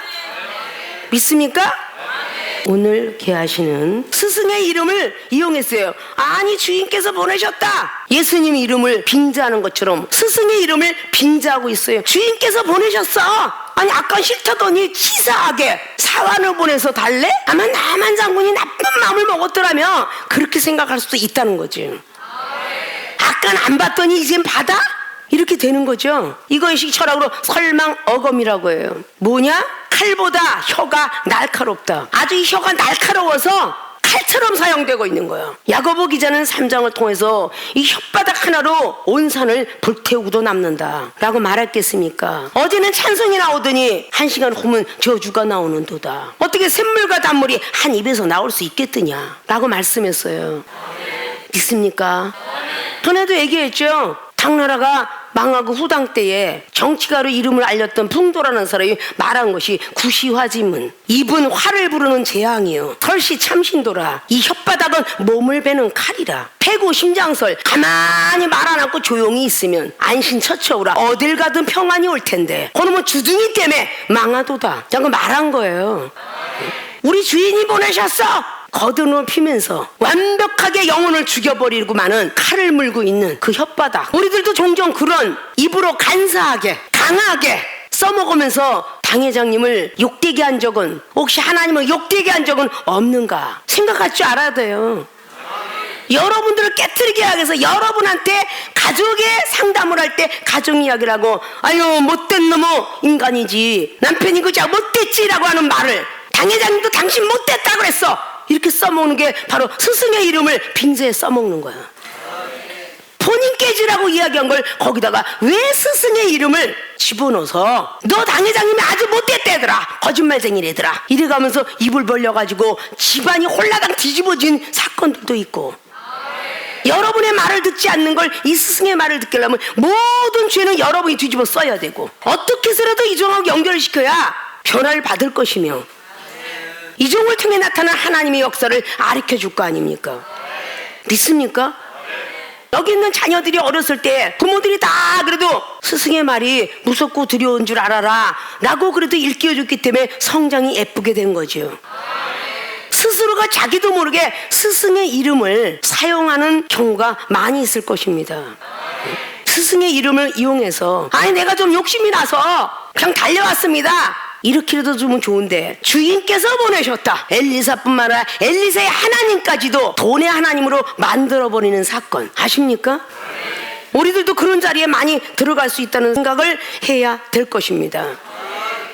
믿습니까? 오늘 계하시는 스승의 이름을 이용했어요. 아니 주인께서 보내셨다. 예수님 이름을 빙자하는 것처럼 스승의 이름을 빙자하고 있어요. 주인께서 보내셨어. 아니 아까 싫다더니 치사하게 사환을 보내서 달래? 아마 나만 장군이 나쁜 마음을 먹었더라면 그렇게 생각할 수도 있다는 거지. 아깐 안 봤더니 이젠 받아? 이렇게 되는 거죠. 이것이 철학으로 설망어검이라고 해요. 뭐냐? 칼보다 혀가 날카롭다. 아주 이 혀가 날카로워서 칼처럼 사용되고 있는 거예요. 야고보 기자는 3장을 통해서 이 혓바닥 하나로 온 산을 불태우고도 남는다 라고 말했겠습니까? 어제는 찬송이 나오더니 1시간 후면 저주가 나오는도다. 어떻게 샘물과 단물이 한 입에서 나올 수 있겠느냐 라고 말씀했어요. 믿습니까? 전에도 얘기했죠. 당나라가 망하고 후당 때에 정치가로 이름을 알렸던 풍도라는 사람이 말한 것이 구시화지문, 입은 화를 부르는 재앙이요, 털시 참신도라. 이 혓바닥은 몸을 베는 칼이라. 패고 심장설 가만히 말 안 하고 조용히 있으면 안신처처우라. 어딜 가든 평안이 올 텐데 그놈은 주둥이 때문에 망하도다. 라고 말한 거예요. 우리 주인이 보내셨어. 거드는 피면서 완벽하게 영혼을 죽여버리고만은 칼을 물고 있는 그 혓바닥. 우리들도 종종 그런 입으로 간사하게 강하게 써먹으면서 당회장님을 욕되게 한 적은, 혹시 하나님을 욕되게 한 적은 없는가 생각할 줄 알아야 돼요. 여러분들을 깨트리게 하기 위해서 여러분한테 가족의 상담을 할 때 가족 이야기를 하고, 아유 못된 놈의 인간이지, 남편이 그저 못됐지라고 하는 말을, 당회장님도 당신 못됐다 그랬어, 이렇게 써먹는 게 바로 스승의 이름을 빙자에 써먹는 거야. 본인 깨지라고 이야기한 걸 거기다가 왜 스승의 이름을 집어넣어서, 너 당회장님이 아주 못됐대더라, 거짓말쟁이래더라, 이래가면서 입을 벌려가지고 집안이 홀라당 뒤집어진 사건들도 있고. 여러분의 말을 듣지 않는 걸 이 스승의 말을 듣게 하려면 모든 죄는 여러분이 뒤집어 써야 되고, 어떻게 해서라도 이종하고 연결을 시켜야 변화를 받을 것이며, 이종을 통해 나타난 하나님의 역사를 가르쳐 줄 거 아닙니까? 믿습니까? 여기 있는 자녀들이 어렸을 때 부모들이 다 그래도 스승의 말이 무섭고 두려운 줄 알아라 라고 그래도 일깨워줬기 때문에 성장이 예쁘게 된 거죠. 스스로가 자기도 모르게 스승의 이름을 사용하는 경우가 많이 있을 것입니다. 스승의 이름을 이용해서, 아니 내가 좀 욕심이 나서 그냥 달려왔습니다, 이렇게라도 주면 좋은데 주인께서 보내셨다, 엘리사뿐만 아니라 엘리사의 하나님까지도 돈의 하나님으로 만들어버리는 사건 아십니까? 우리들도 그런 자리에 많이 들어갈 수 있다는 생각을 해야 될 것입니다.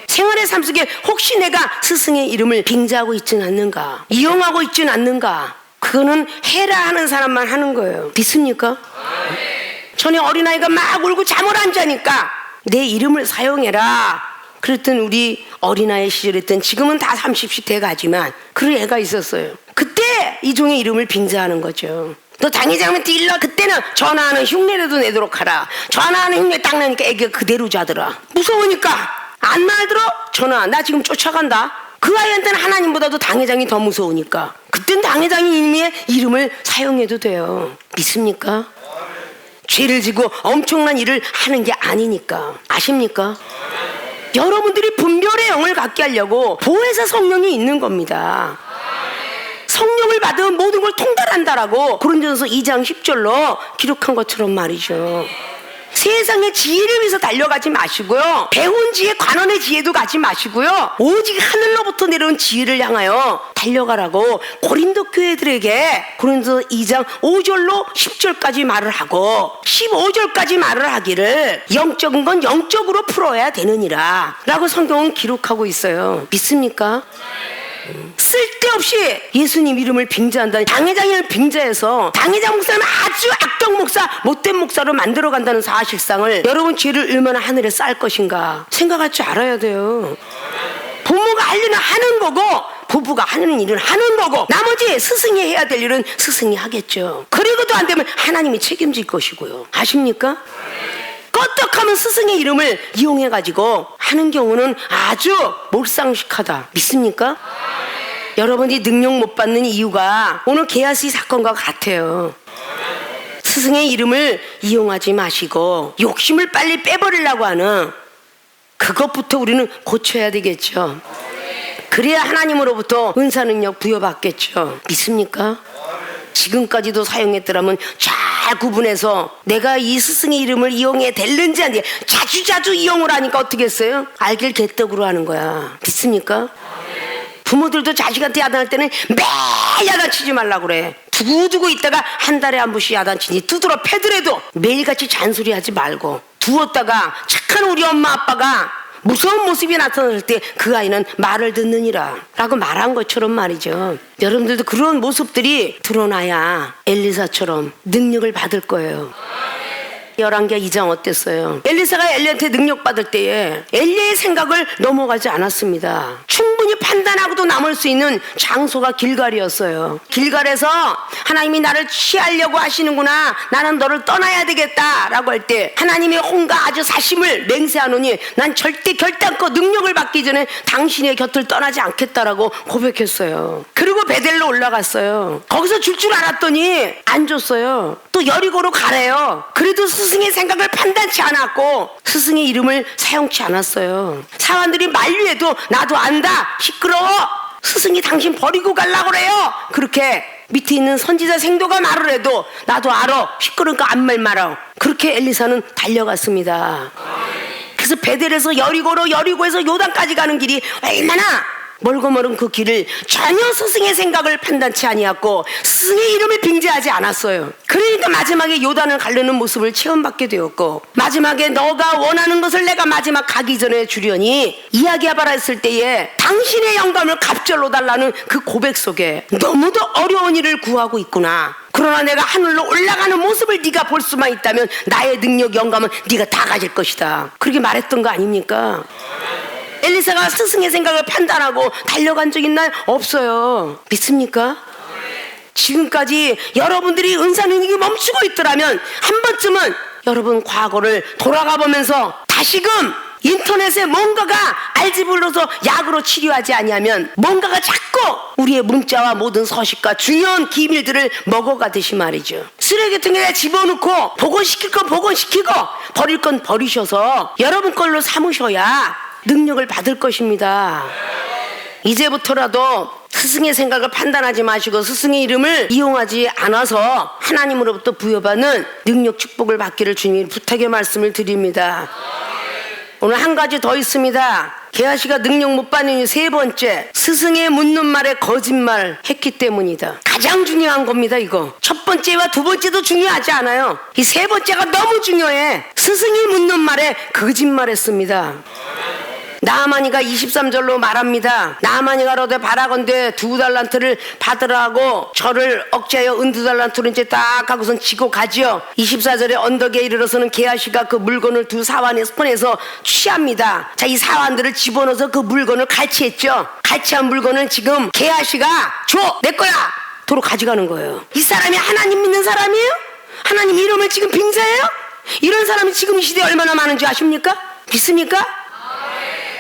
생활의 삶 속에 혹시 내가 스승의 이름을 빙자하고 있지는 않는가, 이용하고 있지는 않는가, 그거는 해라 하는 사람만 하는 거예요. 믿습니까? 전에 어린아이가 막 울고 잠을 안 자니까 내 이름을 사용해라 그랬던 우리 어린아이 시절에 했던, 지금은 다 30씩 돼가지만 그런 애가 있었어요. 그때 이종의 이름을 빙자하는 거죠. 너 당회장한테 일러, 그때는 전화하는 흉내라도 내도록 하라. 전화하는 흉내 딱 나니까 애기가 그대로 자더라. 무서우니까 안 말들어? 전화, 나 지금 쫓아간다. 그 아이한테는 하나님보다도 당회장이 더 무서우니까 그땐 당회장님의 이름을 사용해도 돼요. 믿습니까? 죄를 지고 엄청난 일을 하는 게 아니니까. 아십니까? 여러분들이 분별의 영을 갖게 하려고 보혜사 성령이 있는 겁니다. 성령을 받으면 모든 걸 통달한다라고 고린도전서 2장 10절로 기록한 것처럼 말이죠. 세상의 지혜를 위해서 달려가지 마시고요, 배운 지혜, 관원의 지혜도 가지 마시고요, 오직 하늘로부터 내려온 지혜를 향하여 달려가라고 고린도 교회들에게 고린도서 2장 5절로 10절까지 말을 하고 15절까지 말을 하기를, 영적인 건 영적으로 풀어야 되느니라 라고 성경은 기록하고 있어요. 믿습니까? 쓸데없이 예수님 이름을 빙자한다, 당회장을 빙자해서 당회장 목사는 아주 악덕 목사, 못된 목사로 만들어간다는 사실상을 여러분 죄를 얼마나 하늘에 쌓을 것인가 생각할 줄 알아야 돼요. 부모가 할 일은 하는 거고, 부부가 하는 일은 하는 거고, 나머지 스승이 해야 될 일은 스승이 하겠죠. 그리고도 안 되면 하나님이 책임질 것이고요. 아십니까? 껐떡하면 스승의 이름을 이용해가지고 하는 경우는 아주 몰상식하다. 믿습니까? 여러분이 능력 못 받는 이유가 오늘 게하시 사건과 같아요. 스승의 이름을 이용하지 마시고 욕심을 빨리 빼버리려고 하는 그것부터 우리는 고쳐야 되겠죠. 그래야 하나님으로부터 은사 능력 부여받겠죠. 믿습니까? 지금까지도 사용했더라면 잘 구분해서 내가 이 스승의 이름을 이용해 될는지 안 돼, 자주자주 이용을 하니까 어떻게 했어요? 알길 개떡으로 하는 거야. 믿습니까? 부모들도 자식한테 야단할 때는 매일 야단치지 말라고 그래. 두고두고 있다가 한 달에 한 번씩 야단치니 두드러 패더라도 매일같이 잔소리하지 말고, 두었다가 착한 우리 엄마 아빠가 무서운 모습이 나타날 때 그 아이는 말을 듣느니라 라고 말한 것처럼 말이죠. 여러분들도 그런 모습들이 드러나야 엘리사처럼 능력을 받을 거예요. 열왕기하 2장 어땠어요? 엘리사가 엘리한테 능력 받을 때에 엘리의 생각을 넘어가지 않았습니다. 충분히 판단하고도 남을 수 있는 장소가 길갈이었어요. 길갈에서 하나님이 나를 취하려고 하시는구나, 나는 너를 떠나야 되겠다 라고 할 때 하나님의 혼과 아주 사심을 맹세하노니 난 절대 결단코 능력을 받기 전에 당신의 곁을 떠나지 않겠다라고 고백했어요. 그리고 베델로 올라갔어요. 거기서 줄 줄 알았더니 안 줬어요. 또 여리고로 가래요. 그래도 스승의 생각을 판단치 않았고 스승의 이름을 사용치 않았어요. 사람들이 만류해도 나도 안다, 시끄러워, 스승이 당신 버리고 가려고 그래요. 그렇게 밑에 있는 선지자 생도가 말을 해도 나도 알아. 시끄러우니까 아무 말 말아. 그렇게 엘리사는 달려갔습니다. 그래서 베델에서 여리고에서 요단까지 가는 길이 얼마나 멀고 멀은 그 길을 전혀 스승의 생각을 판단치 아니었고 스승의 이름을 빙자하지 않았어요. 그러니까 마지막에 요단을 가르는 모습을 체험받게 되었고, 마지막에 너가 원하는 것을 내가 마지막 가기 전에 주려니 이야기하바라 했을 때에 당신의 영감을 갑절로 달라는 그 고백 속에 너무도 어려운 일을 구하고 있구나. 그러나 내가 하늘로 올라가는 모습을 네가 볼 수만 있다면 나의 능력, 영감은 네가 다 가질 것이다. 그렇게 말했던 거 아닙니까? 엘리사가 스승의 생각을 판단하고 달려간 적 있나요? 없어요. 믿습니까? 지금까지 여러분들이 은사 능력이 멈추고 있더라면 한 번쯤은 여러분 과거를 돌아가 보면서 다시금 인터넷에 뭔가가 알지불러서 약으로 치료하지 아니하면 뭔가가 자꾸 우리의 문자와 모든 서식과 중요한 기밀들을 먹어가듯이 말이죠. 쓰레기통에 집어넣고 복원시킬 건 복원시키고 버릴 건 버리셔서 여러분 걸로 삼으셔야 능력을 받을 것입니다. 이제부터라도 스승의 생각을 판단하지 마시고 스승의 이름을 이용하지 않아서 하나님으로부터 부여받는 능력 축복을 받기를 주님이 부탁의 말씀을 드립니다. 오늘 한 가지 더 있습니다. 게하시가 능력 못 받는 이유 세 번째, 스승의 묻는 말에 거짓말 했기 때문이다. 가장 중요한 겁니다. 이거 첫 번째와 두 번째도 중요하지 않아요. 이 세 번째가 너무 중요해. 스승이 묻는 말에 거짓말했습니다. 나아마니가 23절로 말합니다. 나아마니가 이르되 바라건대 2달란트를 받으라고 저를 억제하여 은 2달란트로 이제 딱 하고선 지고 가지요. 24절에 언덕에 이르러서는 게하시가 그 물건을 두 사환의 손에서 취합니다. 자, 이 사환들을 집어넣어서 그 물건을 갈취했죠. 갈취한 물건을 지금 게하시가 줘, 내 거야 도로 가져가는 거예요. 이 사람이 하나님 믿는 사람이에요? 하나님 이름을 지금 빙자해요? 이런 사람이 지금 이 시대에 얼마나 많은지 아십니까? 믿습니까?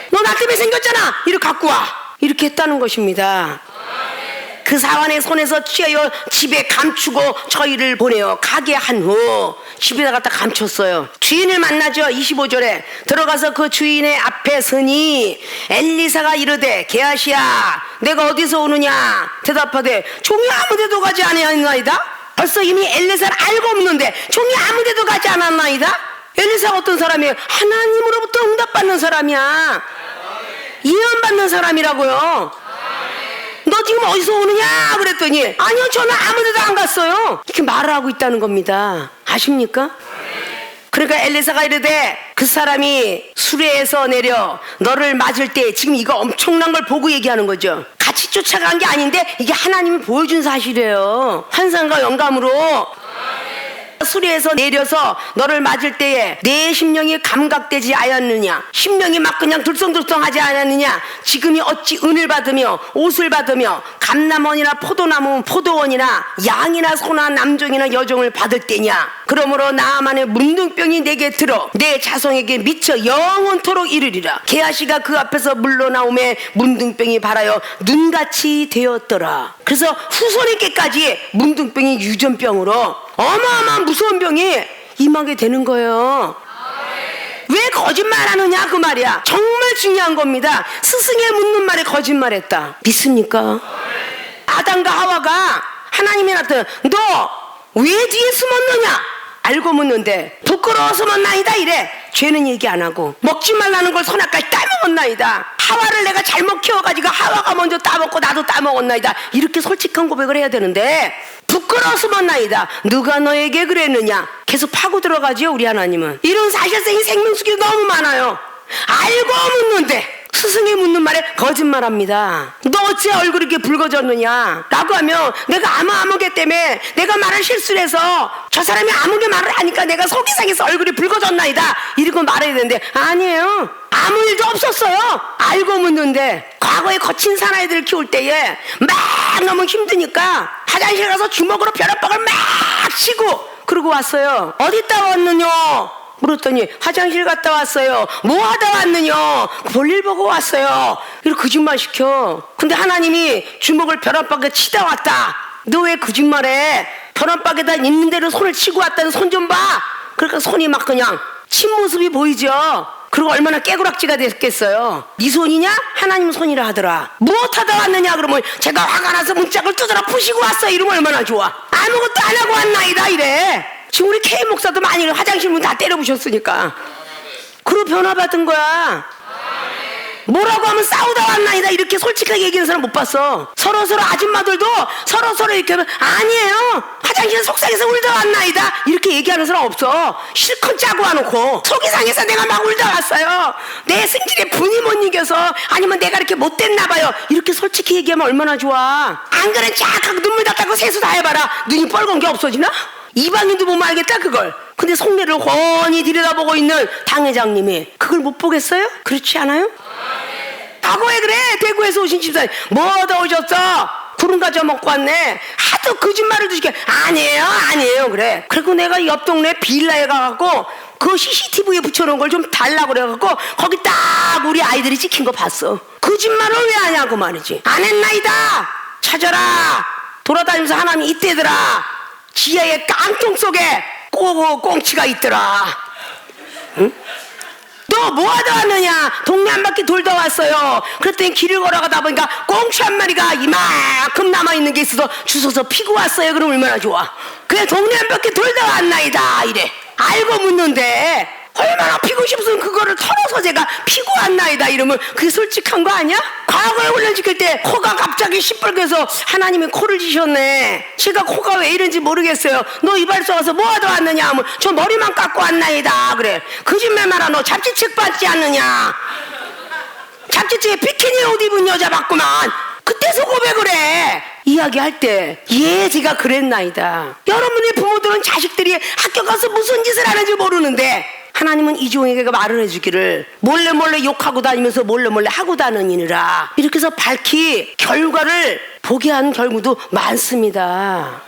너 나 때문에 생겼잖아, 이렇게 갖고 와, 이렇게 했다는 것입니다. 그 사환의 손에서 취하여 집에 감추고 저희를 보내어 가게 한 후 집에다 갖다 감췄어요. 주인을 만나죠. 25절에 들어가서 그 주인의 앞에 서니 엘리사가 이르되 게하시야 내가 어디서 오느냐 대답하되 종이 아무데도 가지 아니하나이다. 벌써 이미 엘리사를 알고 없는데 종이 아무데도 가지 않았나이다. 엘리사가 어떤 사람이에요? 하나님으로부터 응답받는 사람이야. 예언받는 사람이라고요. 너 지금 어디서 오느냐 그랬더니 아니요 저는 아무데도 안 갔어요, 이렇게 말을 하고 있다는 겁니다. 아십니까? 그러니까 엘리사가 이르되 그 사람이 수레에서 내려 너를 맞을 때 지금 이거 엄청난 걸 보고 얘기하는 거죠. 같이 쫓아간 게 아닌데 이게 하나님이 보여준 사실이에요. 환상과 영감으로 수리에서 내려서 너를 맞을 때에 내 심령이 감각되지 않았느냐, 심령이 막 그냥 들썩들썩하지 않았느냐. 지금이 어찌 은을 받으며 옷을 받으며 감남원이나 포도나무 포도원이나 양이나 소나 남종이나 여종을 받을 때냐. 그러므로 나아만의 문둥병이 내게 들어 내 자손에게 미쳐 영원토록 이르리라. 게하시가 그 앞에서 물러나오매 문둥병이 발하여 눈같이 되었더라. 그래서 후손에게까지 문둥병이 유전병으로 어마어마한 무서운 병이 임하게 되는 거예요. 왜 거짓말하느냐 그 말이야. 정말 중요한 겁니다. 스승의 묻는 말에 거짓말했다. 믿습니까? 아담과 하와가 하나님이 나타나 너 왜 뒤에 숨었느냐 알고 묻는데 부끄러워서 묻나이다 이래. 죄는 얘기 안 하고 먹지 말라는 걸 선악과를 따먹었나이다. 하와를 내가 잘못 키워가지고 하와가 먼저 따먹고 나도 따먹었나이다. 이렇게 솔직한 고백을 해야 되는데 부끄러워서 묻나이다. 누가 너에게 그랬느냐. 계속 파고 들어가지요 우리 하나님은. 이런 사실상의 생명수기 너무 많아요. 알고 묻는데 스승이 묻는 말에 거짓말합니다. 너 어째 얼굴이 이렇게 붉어졌느냐 라고 하면 내가 아무개 때문에 내가 말을 실수를 해서 저 사람이 아무개 말을 하니까 내가 속이 상해서 얼굴이 붉어졌나이다 이러고 말해야 되는데 아니에요. 아무 일도 없었어요. 알고 묻는데 과거에 거친 사나이들을 키울 때에 막 너무 힘드니까 화장실 가서 주먹으로 벼락박을 막 치고 그러고 왔어요. 어디다 왔느냐 물었더니 화장실 갔다 왔어요. 뭐 하다 왔느냐 볼일 보고 왔어요. 이렇게 거짓말 시켜. 근데 하나님이 주먹을 벼락박에 치다 왔다. 너 왜 거짓말해? 벼락박에다 있는 대로 손을 치고 왔다는 손 좀 봐. 그러니까 손이 막 그냥 친모습이 보이죠? 그리고 얼마나 깨구락지가 됐겠어요. 네 손이냐? 하나님 손이라 하더라. 무엇하다 왔느냐? 그러면 제가 화가 나서 문짝을 두드러 부시고 왔어. 이러면 얼마나 좋아. 아무것도 안 하고 왔나이다 이래. 지금 우리 K 목사도 많이 화장실 문 다 때려 부셨으니까 그로 변화받은 거야. 뭐라고 하면 싸우다 왔나이다 이렇게 솔직하게 얘기하는 사람 못 봤어. 서로서로 아줌마들도 서로서로 이렇게 하면 아니에요, 화장실 속상해서 울다 왔나이다 이렇게 얘기하는 사람 없어. 실컷 짜고 와놓고 속이 상해서 내가 막 울다 왔어요, 내 승질에 분이 못 이겨서, 아니면 내가 이렇게 못됐나 봐요, 이렇게 솔직히 얘기하면 얼마나 좋아. 안 그래 쫙 하고 눈물 다 닦고 세수 다 해봐라. 눈이 뻘건 게 없어지나? 이방인도 보면 알겠다 그걸. 근데 속내를 훤히 들여다보고 있는 당회장님이 그걸 못 보겠어요? 그렇지 않아요? 과거에 그래 대구에서 오신 집사님 뭐 얻어 오셨어? 구름 가져 먹고 왔네. 하도 거짓말을 두시게 아니에요 그래. 그리고 내가 옆 동네 빌라에 가갖고 그 CCTV에 붙여놓은 걸 좀 달라고 그래갖고 거기 딱 우리 아이들이 찍힌 거 봤어. 거짓말을 왜 하냐고 말이지. 안 했나이다. 찾아라. 돌아다니면서 하나님 이때더라. 지하의 깡통 속에 꽁치가 있더라. 응? 너 뭐하다 왔느냐? 동네 한 바퀴 돌다 왔어요. 그랬더니 길을 걸어가다 보니까 꽁치 한 마리가 이만큼 남아있는 게 있어서 주워서 피고 왔어요. 그럼 얼마나 좋아. 그래 동네 한 바퀴 돌다 왔나이다 이래. 알고 묻는데 얼마나 피고 싶으면 그거를 털어서 제가 피고 왔나이다 이러면 그게 솔직한 거 아니야? 과거에 훈련시킬 때 코가 갑자기 시뻘개서 하나님이 코를 지셨네. 제가 코가 왜 이런지 모르겠어요. 너 이발소 와서 뭐하다 왔느냐 하면 저 머리만 깎고 왔나이다 그래. 거짓말 마라. 너 잡지책 받지 않느냐? 잡지책에 비키니 옷 입은 여자 봤구만. 그때서 고백을 해. 이야기할 때 제가 그랬나이다. 여러분의 부모들은 자식들이 학교 가서 무슨 짓을 하는지 모르는데 하나님은 이종에게 말을 해주기를 몰래 욕하고 다니면서 몰래 하고 다니느라 이렇게 해서 밝히 결과를 보게 한 경우도 많습니다.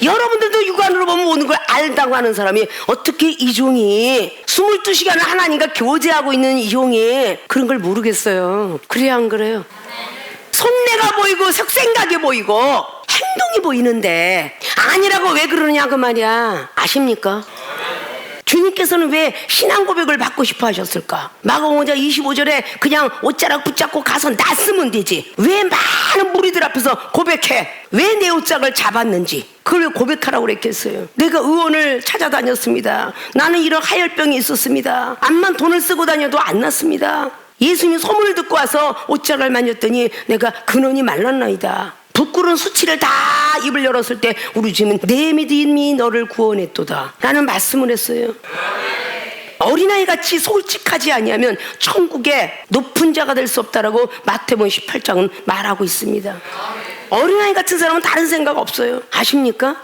여러분들도 육안으로 보면 오는 걸 알다고 하는 사람이 어떻게 이종이 22시간을 하나님과 교제하고 있는 이종이 그런 걸 모르겠어요. 그래야 안 그래요? 속내가 보이고 색생각이 보이고 행동이 보이는데 아니라고 왜 그러느냐 그 말이야. 아십니까? 주님께서는 왜 신앙 고백을 받고 싶어 하셨을까? 마가복음 25절에 그냥 옷자락 붙잡고 가서 놨으면 되지. 왜 많은 무리들 앞에서 고백해? 왜 내 옷자락을 잡았는지 그걸 왜 고백하라고 그랬겠어요? 내가 의원을 찾아다녔습니다. 나는 이런 하열병이 있었습니다. 암만 돈을 쓰고 다녀도 안 났습니다. 예수님이 소문을 듣고 와서 옷자락을 만졌더니 내가 근원이 말랐나이다. 부끄러운 수치를 다 입을 열었을 때 우리 주님은 내 믿음이 너를 구원했도다 라는 말씀을 했어요. 어린아이같이 솔직하지 아니하면 천국에 높은 자가 될 수 없다라고 마태복음 18장은 말하고 있습니다. 어린아이 같은 사람은 다른 생각 없어요. 아십니까?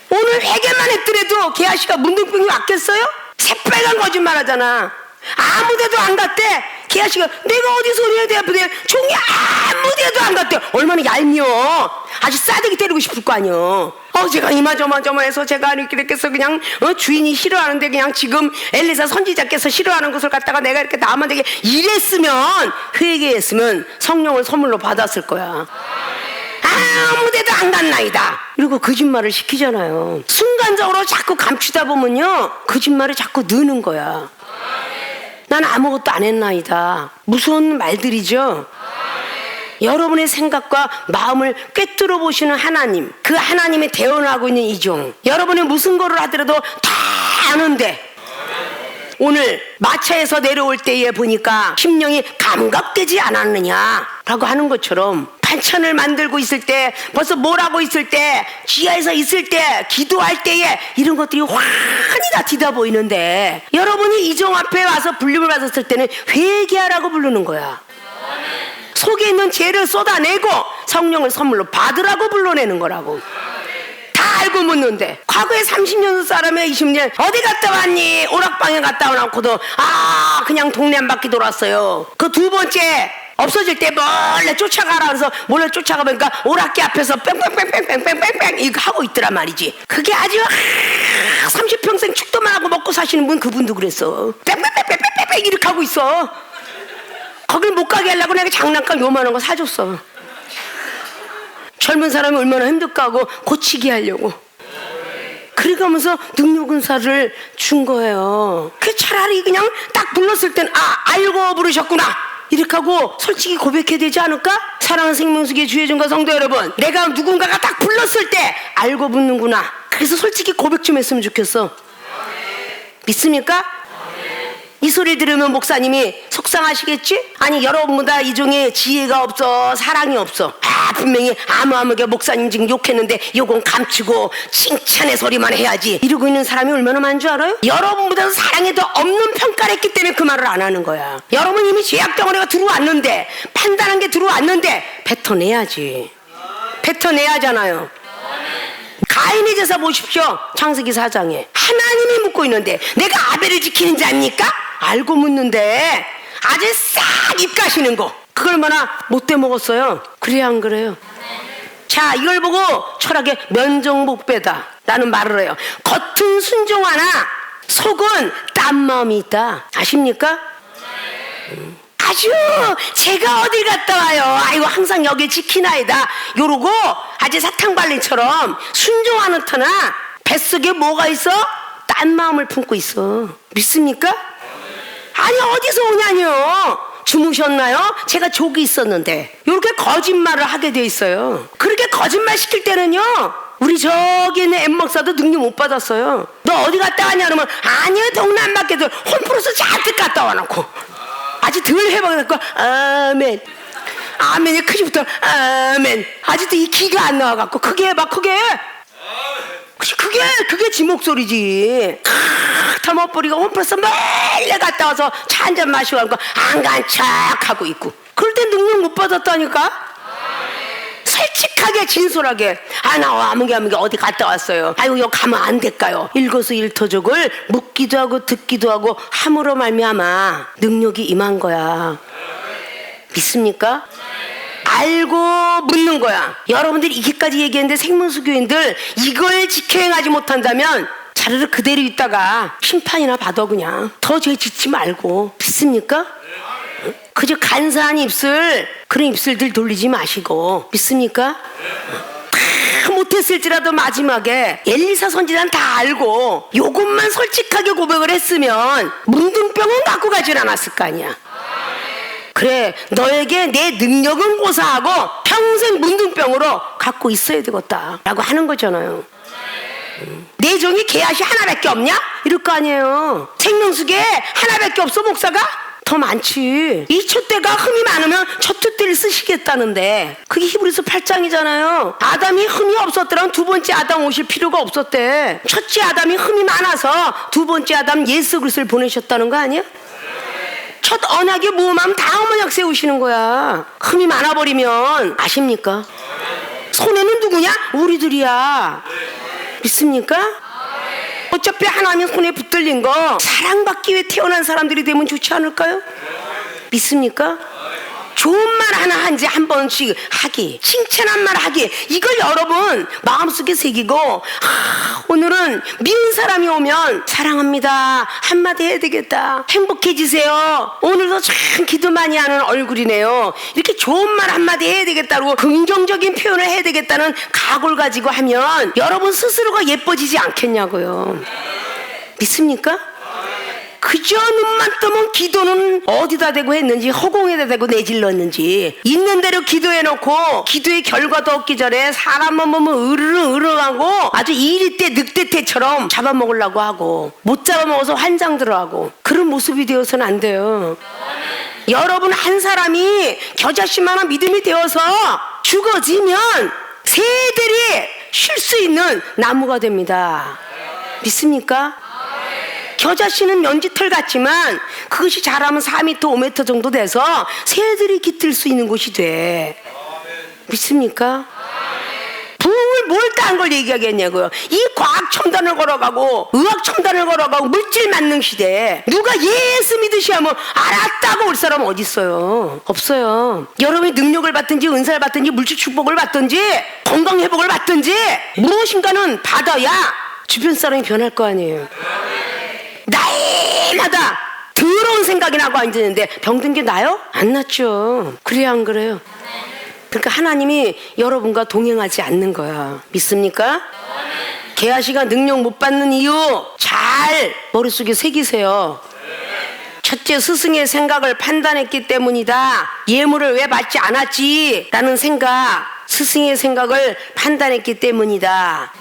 오늘 회개만 했더라도 개 아씨가 문둥병이 왔겠어요? 새빨간 거짓말 하잖아. 아무 데도 안 갔대. 개 아씨가 내가 어디서 우리 대 앞에 종이 아무 데도 안 갔대. 얼마나 얄미워. 아주 싸대기 때리고 싶을 거 아니여. 제가 이마저마저마해서 제가 이렇게 해서 그냥 주인이 싫어하는데 그냥 지금 엘리사 선지자께서 싫어하는 것을 갖다가 내가 이렇게 남한테 이랬으면 회개했으면 성령을 선물로 받았을 거야. 아무 데도 안 갔나이다. 이러고 거짓말을 시키잖아요. 순간적으로 자꾸 감추다 보면요 거짓말이 자꾸 느는 거야. 난 아무것도 안 했나이다. 무서운 말들이죠. 여러분의 생각과 마음을 꿰뚫어 보시는 하나님, 그 하나님의 대언하고 있는 이종, 여러분이 무슨 거를 하더라도 다 아는데 오늘 마차에서 내려올 때에 보니까 심령이 감각되지 않았느냐라고 하는 것처럼 반찬을 만들고 있을 때, 벌써 뭘 하고 있을 때, 지하에서 있을 때, 기도할 때에 이런 것들이 환히 다 뒤다 보이는데 여러분이 이종 앞에 와서 불림을 받았을 때는 회개하라고 부르는 거야. 속에 있는 죄를 쏟아내고 성령을 선물로 받으라고 불러내는 거라고. 다 알고 묻는데 과거에 30년 사람의 20년 어디 갔다 왔니? 오락방에 갔다 오놓고도 그냥 동네 한 바퀴 돌았어요. 그 두 번째 없어질 때 몰래 쫓아가라 그래서 몰래 쫓아가보니까 오락기 앞에서 뺑뺑뺑뺑뺑뺑뺑뺑 이거 하고 있더란 말이지. 그게 아주 30평생 축도만 하고 먹고 사시는 분, 그분도 그랬어. 뺑뺑뺑뺑뺑뺑 이렇게 하고 있어. 거길 못 가게 하려고 내가 장난감 요만한 거 사줬어. 젊은 사람이 얼마나 힘들까 하고 고치게 하려고. 그래가면서 능력은사를 준 거예요. 그 차라리 그냥 딱 불렀을 땐 알고 부르셨구나 이렇게 하고 솔직히 고백해야 되지 않을까? 사랑하는 생명수기의 주의종과 성도 여러분, 내가 누군가가 딱 불렀을 때 알고 붙는구나. 그래서 솔직히 고백 좀 했으면 좋겠어. 믿습니까? 이 소리 들으면 목사님이 속상하시겠지? 아니 여러분보다 이 중에 지혜가 없어, 사랑이 없어. 분명히 아무게 목사님 지금 욕했는데 요건 감추고 칭찬의 소리만 해야지 이러고 있는 사람이 얼마나 많은 줄 알아요? 여러분보다 사랑이 더 없는 평가를 했기 때문에 그 말을 안 하는 거야. 여러분 이미 죄악 덩어리가 들어왔는데, 판단한 게 들어왔는데 뱉어내야지. 뱉어내야잖아요. 가인의 제사 보십시오. 창세기 4장에 하나님이 묻고 있는데 내가 아벨을 지키는 자입니까? 알고 묻는데 아주 싹 입가시는 거, 그걸 얼마나 못돼 먹었어요. 그래야 안 그래요? 자, 이걸 보고 철학의 면정복배다 라는 말을 해요. 겉은 순종하나 속은 딴 마음이 있다. 아십니까? 아주 제가 어딜 갔다 와요, 아이고 항상 여기 지키나이다 요러고 아주 사탕발리처럼 순종하는 터나 뱃속에 뭐가 있어? 딴 마음을 품고 있어. 믿습니까? 아니 어디서 오냐뇨. 주무셨나요? 제가 족이 있었는데. 이렇게 거짓말을 하게 돼 있어요. 그렇게 거짓말 시킬 때는요, 우리 저기 있는 엠목사도 능력 못 받았어요. 너 어디 갔다 왔냐 그러면 아니요 동네 안 밖에도 홈프로스 잔뜩 갔다 와놓고 아주 덜 해봐갖고 아멘 아멘이 크지부터 아멘. 아직도 이 기가 안 나와갖고 크게 해봐, 크게. 그게 지 목소리지. 터머뿌리가 홈플러스 멀리 갔다 와서 차 한잔 마시고 하고 안 간 척하고 있고, 그럴 땐 능력 못 받았다니까. 솔직하게 진솔하게 나 아무개 어디 갔다 왔어요. 아이고 여기 가면 안 될까요? 일거수일투족을 묻기도 하고 듣기도 하고 함으로 말미암아 능력이 임한 거야. 믿습니까? 알고 묻는 거야. 여러분들이 이렇게까지 얘기했는데 생명수 교인들 이걸 지켜 행하지 못한다면 자르르 그대로 있다가 심판이나 받아. 그냥 더 죄 짓지 말고. 믿습니까? 그저 간사한 입술, 그런 입술들 돌리지 마시고. 믿습니까? 다 못했을지라도 마지막에 엘리사 선지자는 다 알고 요것만 솔직하게 고백을 했으면 문둥병은 갖고 가질 않았을 거 아니야. 그래, 너에게 내 능력은 고사하고 평생 문둥병으로 갖고 있어야 되겠다 라고 하는 거잖아요. 내 종이 개앗이 하나밖에 없냐? 이럴 거 아니에요. 생명수계 하나밖에 없어 목사가? 더 많지. 이 촛대가 흠이 많으면 첫 촛대를 쓰시겠다는데 그게 히브리서 8장이잖아요. 아담이 흠이 없었더라면 두 번째 아담 오실 필요가 없었대. 첫째 아담이 흠이 많아서 두 번째 아담 예수 그리스도를 보내셨다는 거 아니야? 첫 언약에 모험하면 다음 언약 세우시는 거야. 흠이 많아버리면. 아십니까? 손해는 누구냐? 우리들이야. 믿습니까? 어차피 하나님 손에 붙들린 거 사랑받기 위해 태어난 사람들이 되면 좋지 않을까요? 믿습니까? 좋은 말 하나 한 번씩 하기, 칭찬한 말 하기, 이걸 여러분 마음속에 새기고 오늘은 미운 사람이 오면 사랑합니다 한마디 해야 되겠다, 행복해지세요, 오늘도 참 기도 많이 하는 얼굴이네요, 이렇게 좋은 말 한마디 해야 되겠다고 긍정적인 표현을 해야 되겠다는 각오를 가지고 하면 여러분 스스로가 예뻐지지 않겠냐고요. 믿습니까? 그저 눈만 뜨면 기도는 어디다 대고 했는지, 허공에다 대고 내질렀는지, 있는 대로 기도해놓고 기도의 결과도 없기 전에 사람만 보면 으르렁하고 아주 이리떼 늑대떼처럼 잡아먹으려고 하고 못 잡아먹어서 환장 들어하고 그런 모습이 되어서는 안 돼요. 여러분 한 사람이 겨자씨만한 믿음이 되어서 죽어지면 새들이 쉴 수 있는 나무가 됩니다. 믿습니까? 겨자씨는 먼지털 같지만 그것이 자라면 4m, 5m 정도 돼서 새들이 깃들 수 있는 곳이 돼. 믿습니까? 부흥을 뭘 딴 걸 얘기하겠냐고요. 이 과학 첨단을 걸어가고 의학 첨단을 걸어가고 물질 만능 시대에 누가 예수 믿으시 하면 알았다고 올 사람 어디 있어요? 없어요. 여러분이 능력을 받든지 은사를 받든지 물질 축복을 받든지 건강 회복을 받든지 무엇인가는 받아야 주변 사람이 변할 거 아니에요. 날마다 더러운 생각이 나고 앉았는데 병든 게 나요? 안 낫죠. 그래야 안 그래요? 그러니까 하나님이 여러분과 동행하지 않는 거야. 믿습니까? 게하시가 능력 못 받는 이유 잘 머릿속에 새기세요. 첫째, 스승의 생각을 판단했기 때문이다. 예물을 왜 받지 않았지? 라는 생각, 스승의 생각을 판단했기 때문이다.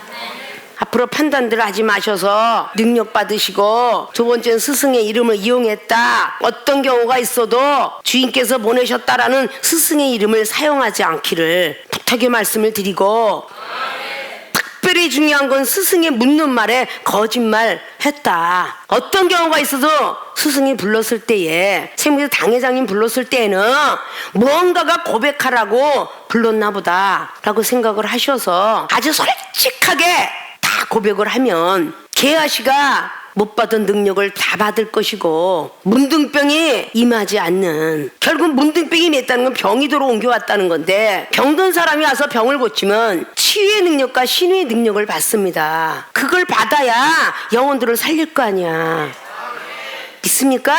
앞으로 판단들 하지 마셔서 능력 받으시고, 두 번째는 스승의 이름을 이용했다. 어떤 경우가 있어도 주인께서 보내셨다라는 스승의 이름을 사용하지 않기를 부탁의 말씀을 드리고, 특별히 중요한 건 스승이 묻는 말에 거짓말 했다. 어떤 경우가 있어도 스승이 불렀을 때에, 생명의 당회장님 불렀을 때에는 무언가가 고백하라고 불렀나 보다 라고 생각을 하셔서 아주 솔직하게 다 고백을 하면 게하시가 못 받은 능력을 다 받을 것이고, 문둥병이 임하지 않는, 결국 문둥병이 맺다는 건 병이도록 옮겨왔다는 건데, 병든 사람이 와서 병을 고치면 치유의 능력과 신유의 능력을 받습니다. 그걸 받아야 영혼들을 살릴 거 아니야. 믿습니까?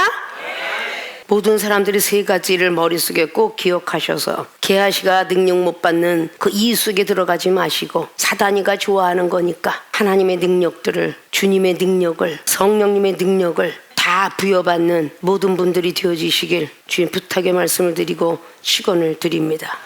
모든 사람들이 세 가지를 머릿속에 꼭 기억하셔서, 게하시가 능력 못 받는 그 이유 속에 들어가지 마시고, 사단이가 좋아하는 거니까 하나님의 능력들을, 주님의 능력을, 성령님의 능력을 다 부여받는 모든 분들이 되어지시길 주님 부탁의 말씀을 드리고 축원을 드립니다.